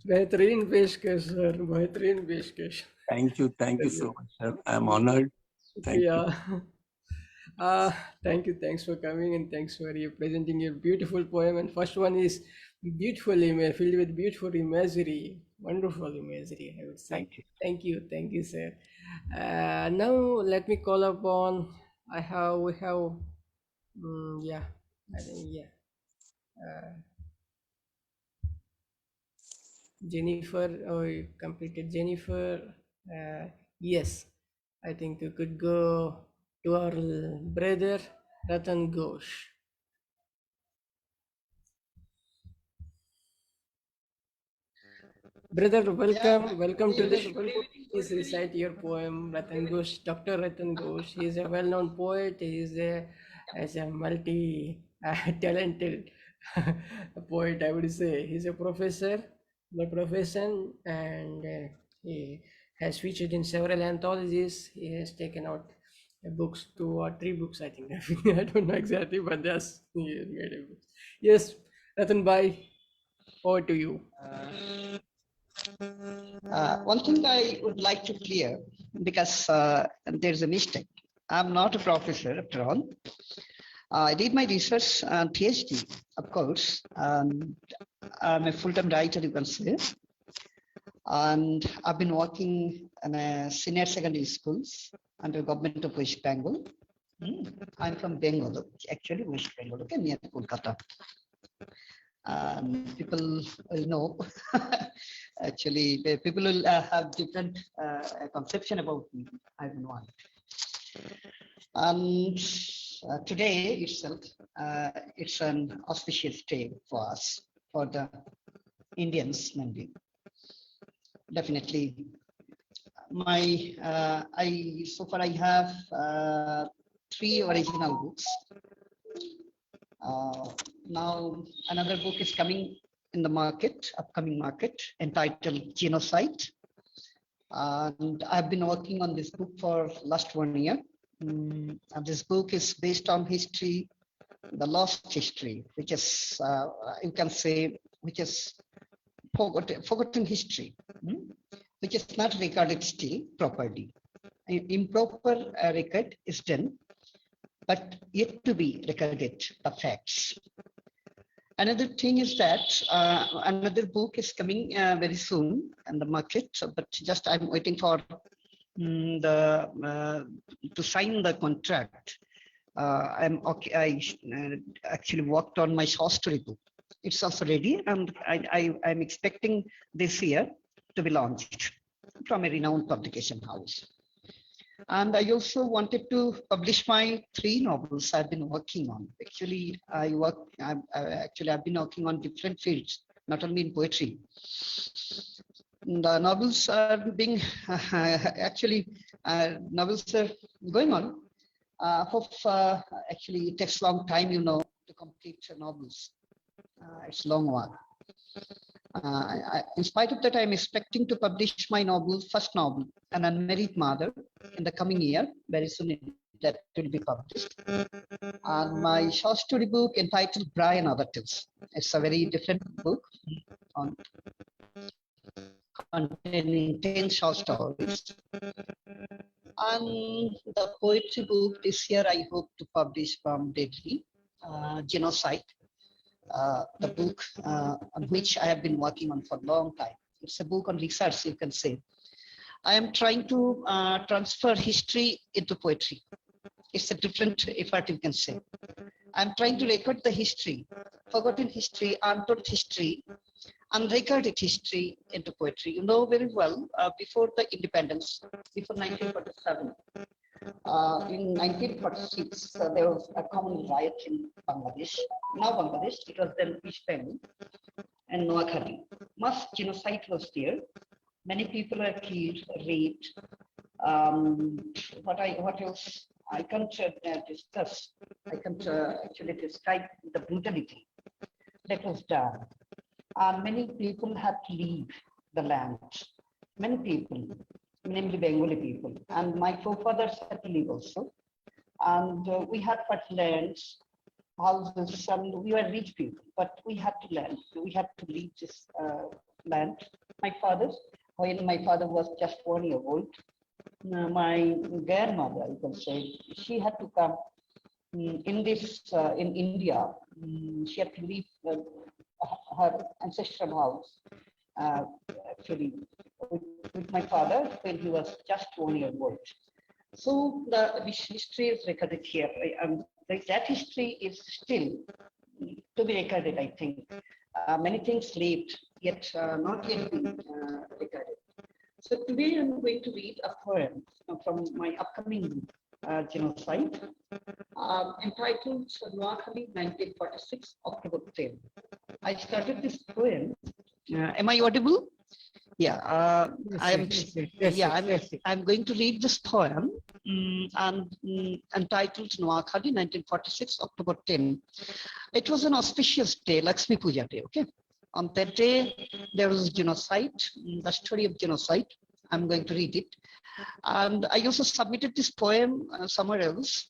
बेहतरीन पेशकश सर, बेहतरीन पेशकश। Thank you so much sir, I am honoured. Thank you. Yeah. Thank you. Thanks for coming and thanks for your presenting your beautiful poem. And first one is beautiful image, filled with beautiful imagery, wonderful imagery, I would say. Thank you, sir. Now let me call upon. We have, yeah, I think yeah. Jennifer, oh, you completed Jennifer. Yes, I think you could go to our brother Ratan Ghosh. Brother, welcome to the show. Please recite your poem, Ratan Ghosh. Dr. Ratan Ghosh. He is a well-known poet. He is a multi-talented poet, I would say. He's a professor by profession, and he has featured in several anthologies. He has taken out books, 2 or 3 books, I think. I don't know exactly, but yes, he has made a book. Yes, Ratan Bhai, over to you. One thing I would like to clear, because there's a mistake. I'm not a professor after all. I did my research and PhD, of course. I'm a full-time writer, you can say. And I've been working in a senior secondary schools under government of West Bengal. I'm from Bengal, actually West Bengal, okay, near Kolkata. People will know. Actually, people will have different conception about me. I don't know. And today itself, it's an auspicious day for us, for the Indians mainly. Definitely, so far I have 3 original books. Now another book is coming in the market, upcoming market, entitled Genocide. And I've been working on this book for last 1 year. And this book is based on history, the lost history, which is, you can say, which is forgotten history, which is not recorded still properly. Improper record is done, but yet to be recorded the facts. Another thing is that another book is coming very soon in the market, but just I'm waiting for to sign the contract. I actually worked on my short story book. It's also ready, and I'm expecting this year to be launched from a renowned publication house. And I also wanted to publish my 3 novels I've been working on. Actually, I've been working on different fields, not only in poetry. The novels are being novels are going on. Actually, it takes long time, to complete novels. It's long one. In spite of that, I'm expecting to publish my first novel, An Unmarried Mother, in the coming year. Very soon that will be published. And my short story book entitled Bry and Other Tales. It's a very different book containing 10 short stories. And the poetry book this year I hope to publish from Delhi, Genocide. The book on which I have been working on for a long time. It's a book on research, you can say. I am trying to transfer history into poetry. It's a different effort, you can say. I'm trying to record the history, forgotten history, untold history, unrecorded history into poetry. You know very well, before the independence, before 1947, in 1946, there was a common riot in Bangladesh. Now Bangladesh, it was then East Bengal and Noakhali. Mass genocide was there. Many people were killed, raped. What else? I can't discuss. I can't actually describe the brutality that was done. Many people had to leave the land. Many people, namely Bengali people, and my forefathers had to leave also. And we had lands, houses, and we were rich people, but we had to land. We had to leave this land. When my father was just 1 year old, my grandmother, I can say, she had to come in India. She had to leave her ancestral house, actually, with my father when he was just 1 year old. So this history is recorded here. That history is still to be recorded, I think. Many things lived, yet not yet been recorded. So today I'm going to read a poem from my upcoming Genocide, entitled Noakhali 1946, October 10. I started this poem. Am I audible? Yeah, I'm going to read this poem entitled Noakhali 1946, October 10. It was an auspicious day, Lakshmi Puja day, okay? On that day, there was genocide, the story of genocide. I'm going to read it. And I also submitted this poem somewhere else.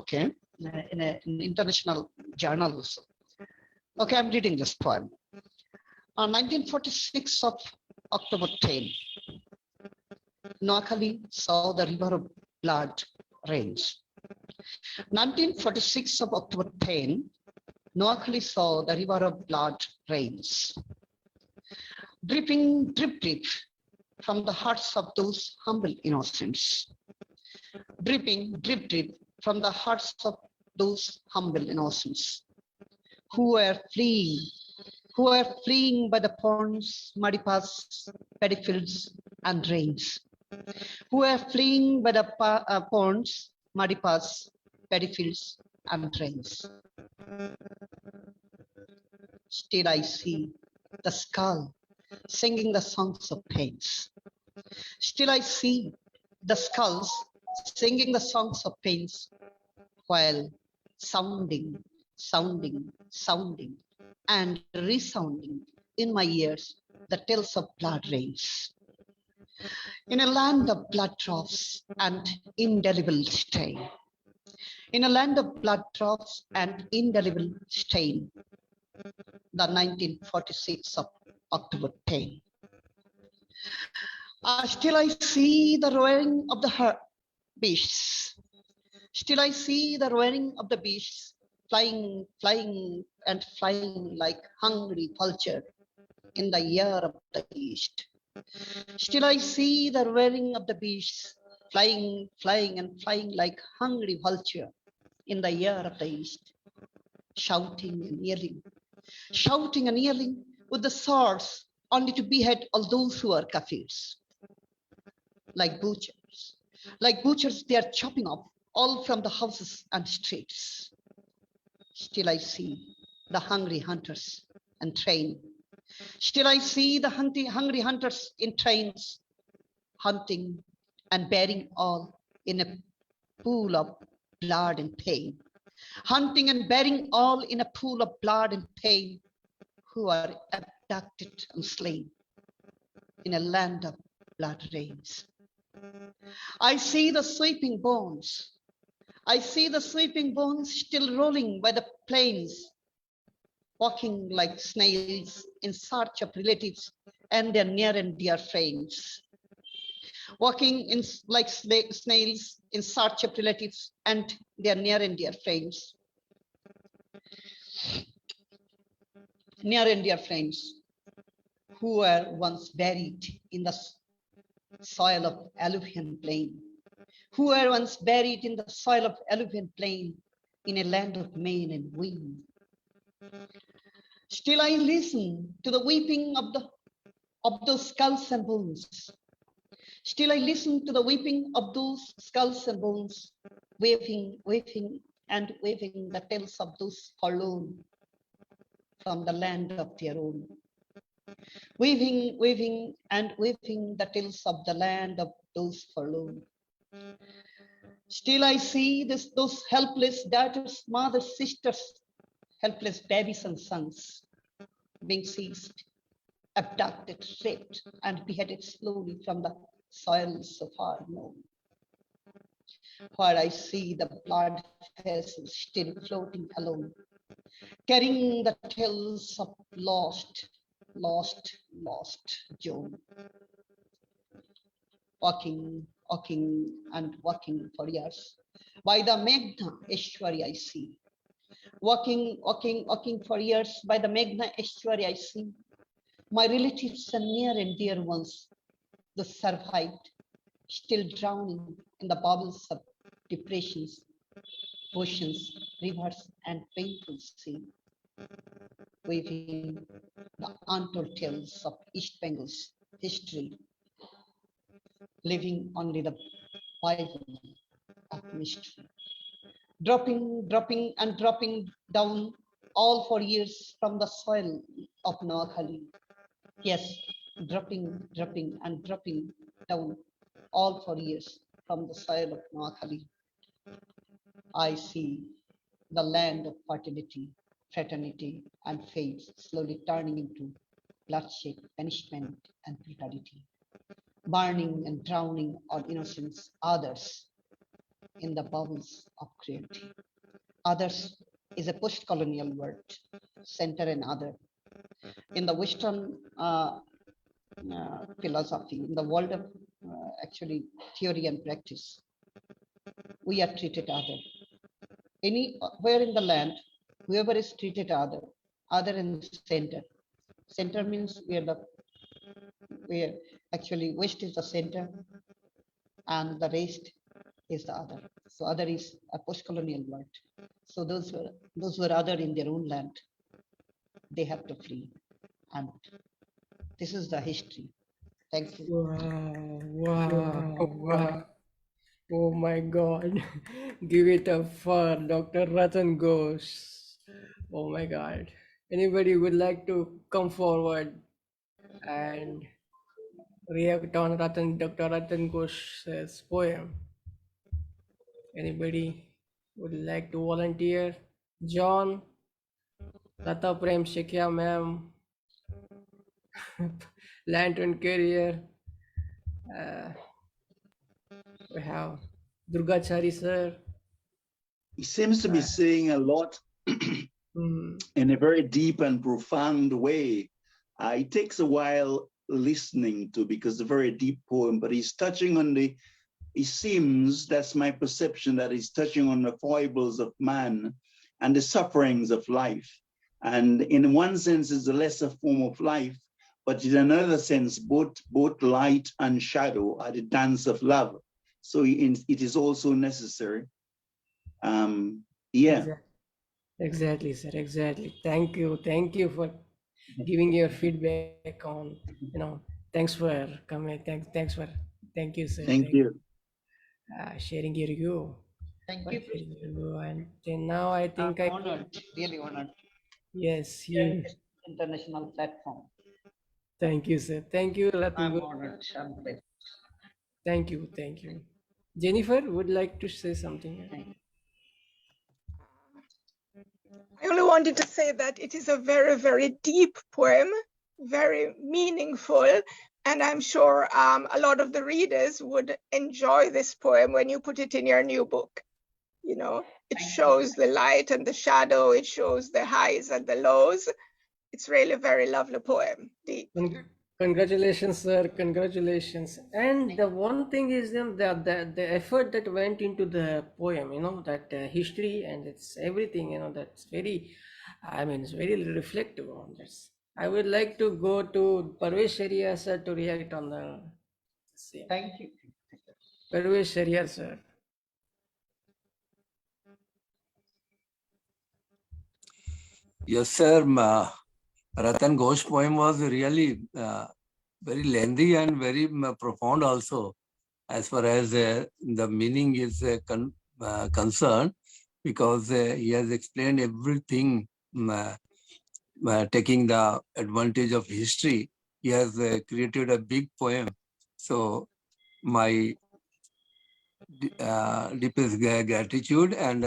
Okay, in an international journal also. Okay, I'm reading this poem. On 1946 of October 10, Noakhali saw the river of blood rains. 1946 of October 10, Noakhali saw the river of blood rains. Dripping, drip, drip from the hearts of those humble innocents. Dripping, drip, drip from the hearts of those humble innocents who were fleeing by the ponds, muddy paths, paddy fields, and rains. Who were fleeing by the ponds, muddy paths, paddy fields, and rains. Still I see the skull singing the songs of pains. Still I see the skulls singing the songs of pains while sounding, and resounding in my ears the tales of blood rains. In a land of blood drops and indelible stain. In a land of blood drops and indelible stain. The 1946 of October 10. Still I see the roaring of the beasts. Still I see the roaring of the beasts flying like hungry vulture in the year of the east. Still I see the roaring of the beasts flying like hungry vulture in the year of the east, shouting and yelling with the swords only to behead all those who are kafirs. like butchers. Like butchers, they are chopping off all from the houses and streets. Still I see the hungry hunters and train. Still I see the hungry hunters in trains, hunting and burying all in a pool of blood and pain. Hunting and burying all in a pool of blood and pain, who are abducted and slain in a land of blood rains. I see the sweeping bones. I see the sweeping bones still rolling by the plains, walking like snails in search of relatives and their near and dear friends. Walking in like snails in search of relatives and their near and dear friends. Near and dear friends who were once buried in the soil of alluvial plain, who were once buried in the soil of alluvial plain in a land of mane and wind. Still I listen to the weeping of those skulls and bones. Still I listen to the weeping of those skulls and bones, waving and waving the tails of those forlorn from the land of their own. Waving and waving the tails of the land of those forlorn. Still I see those helpless daughters, mothers, sisters, helpless babies and sons being seized, abducted, raped, and beheaded slowly from the soil so far known. Where I see the blood vessels still floating alone, carrying the tales of lost Joan. Walking and walking for years by the Meghna estuary I see. Walking for years by the Meghna estuary I see. My relatives and near and dear ones, the survived, still drowning in the bubbles of depressions, oceans, rivers, and painful sea. Weaving the untold tales of East Bengal's history, living only the Bible of mystery. Dropping down all for years from the soil of Noakhali. Yes, dropping down all for years from the soil of Noakhali. I see the land of fertility, fraternity, and faith slowly turning into bloodshed, punishment, and brutality, burning and drowning all innocents, others, in the bowels of cruelty. Others is a post-colonial word, center and other. In the Western philosophy, in the world of actually theory and practice, we are treated other. Anywhere in the land, whoever is treated other in the center. Center means where actually West is the center and the rest is the other. So other is a post-colonial word. So those were other in their own land. They have to flee. And this is the history. Thank you. Wow. Oh my God. Give it up for Dr. Ratan Ghosh. Oh my God. Anybody would like to come forward and react on Dr. Ratan Ghosh's poem? Anybody would like to volunteer? John, Lata Prem Shekya ma'am, Lantern Carrier, we have Durgachari sir. He seems to be saying a lot in a very deep and profound way. It takes a while listening to because it's a very deep poem, but he's touching on it seems, that's my perception, that he's touching on the foibles of man and the sufferings of life. And in one sense, it's a lesser form of life, but in another sense, both light and shadow are the dance of love. So it is also necessary. Yeah. Exactly, sir. Exactly. Thank you for giving your feedback on. Thanks for coming. Thanks for Thank you, sir. Thank you. Sharing your view. Thank you. Sharing your view. And then now I think I'm honored, really honored. Yes, you. International platform. Thank you, sir. Thank you, Ratan. I'm honored. I'm blessed. Thank you. Thank you. Jennifer would like to say something. I only wanted to say that it is a very, very deep poem, very meaningful, and I'm sure a lot of the readers would enjoy this poem when you put it in your new book. You know, it shows the light and the shadow, it shows the highs and the lows. It's really a very lovely poem, deep. Congratulations, sir. Congratulations. And the one thing is the effort that went into the poem, that history and it's everything, that's very, it's very reflective on this. I would like to go to Parvesh Shahriyar, sir, to react on the same. Thank you. Parvesh Shahriyar, sir. Yes, sir. Ratan Ghosh poem was really very lengthy and very profound also, as far as the meaning is concerned, because he has explained everything, taking the advantage of history. He has created a big poem. So my deepest gratitude and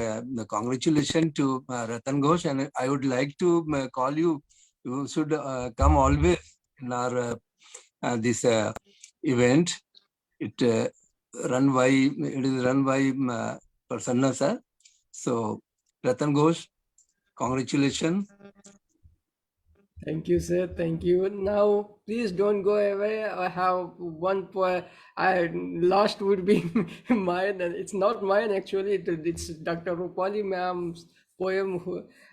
congratulations to Ratan Ghosh, and I would like to call you. You should come always in our this event. It is run by Prasanna sir. So Ratan Ghosh, congratulations. Thank you, sir. Thank you. Now, please don't go away. I have one poem. Last would be mine. And it's not mine actually. It's Dr. Rupali ma'am's poem,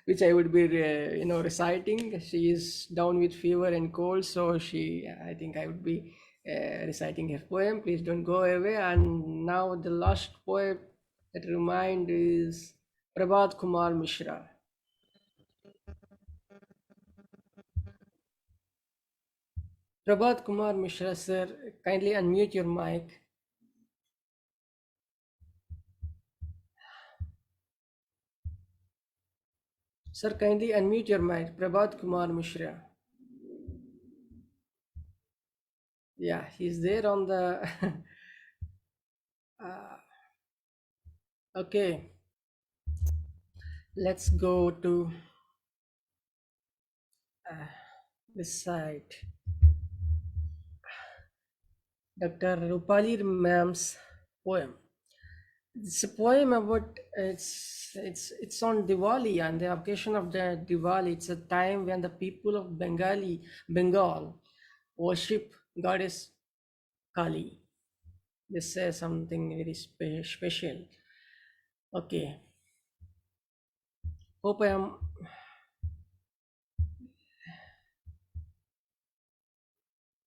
which I would be, reciting. She is down with fever and cold, so I think I would be reciting her poem. Please don't go away. And now the last poem that remind is Prabhat Kumar Mishra. Prabhat Kumar Mishra, sir, kindly unmute your mic. Sir, kindly unmute your mic. Prabhat Kumar Mishra. Yeah, he's there on the... okay. Let's go to this side. Dr. Rupali ma'am's poem. It's a poem about it's on Diwali, and the occasion of the Diwali. It's a time when the people of Bengal worship goddess Kali. This says something very special. Okay. Hope I am.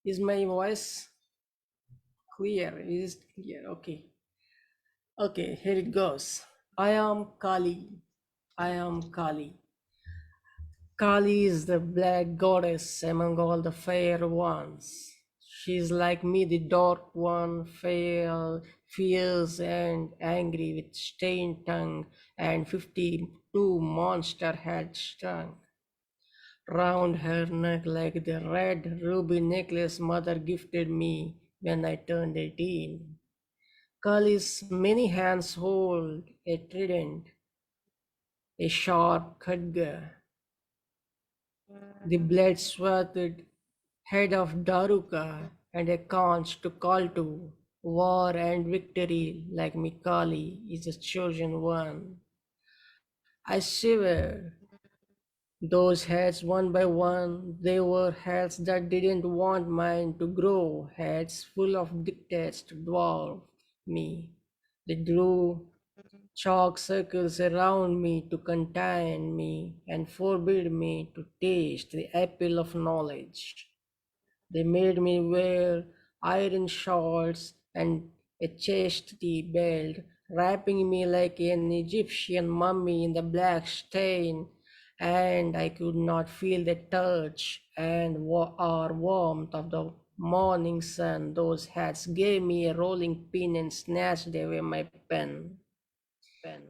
Is my voice clear? Is it clear? Okay. Okay, here it goes. I am Kali. I am Kali. Kali is the black goddess among all the fair ones. She's like me, the dark one, fierce and angry, with stained tongue and 52 monster heads strung round her neck like the red ruby necklace mother gifted me when I turned 18. Kali's many hands hold a trident, a sharp khadga, the blade-swathed head of Daruka, and a conch to call to war and victory like me. Kali is the chosen one. I shiver. Those heads, one by one, they were heads that didn't want mine to grow, heads full of dictates to dwarf me. They drew chalk circles around me to contain me and forbid me to taste the apple of knowledge. They made me wear iron shawls and a chastity belt, wrapping me like an Egyptian mummy in the black stain, and I could not feel the touch and or warmth of morning sun. Those hats gave me a rolling pin and snatched away my pen.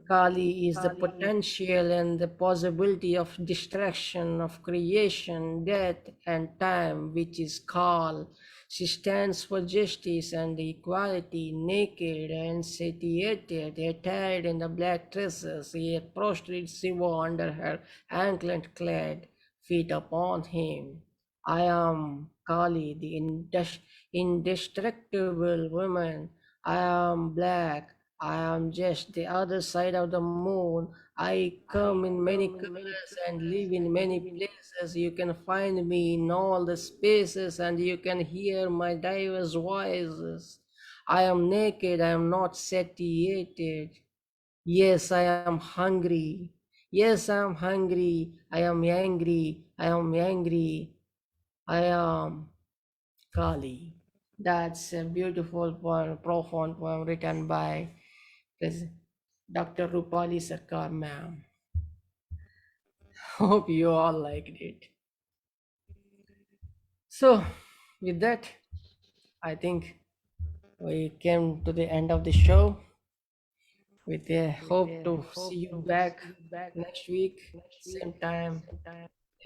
Kali is the potential and the possibility of destruction, of creation, death, and time, which is Kal. She stands for justice and equality, naked and satiated, attired in the black tresses, yet prostrate Shiva under her anklet clad feet upon him. I am Kali, the indestructible woman. I am black. I am just the other side of the moon. I come in many colors and live in many places. You can find me in all the spaces and you can hear my diverse voices. I am naked, I am not satiated. Yes, I am hungry. Yes, I am hungry. I am angry. I am angry. I am Kali. That's a beautiful poem, profound poem written by Dr. Rupali Sircar ma'am. Hope you all liked it. So, with that, I think we came to the end of the show. With a hope to see you back next week, same time,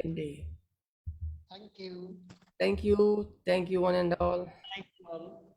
same day. Thank you. Thank you. Thank you, one and all. Thank you all.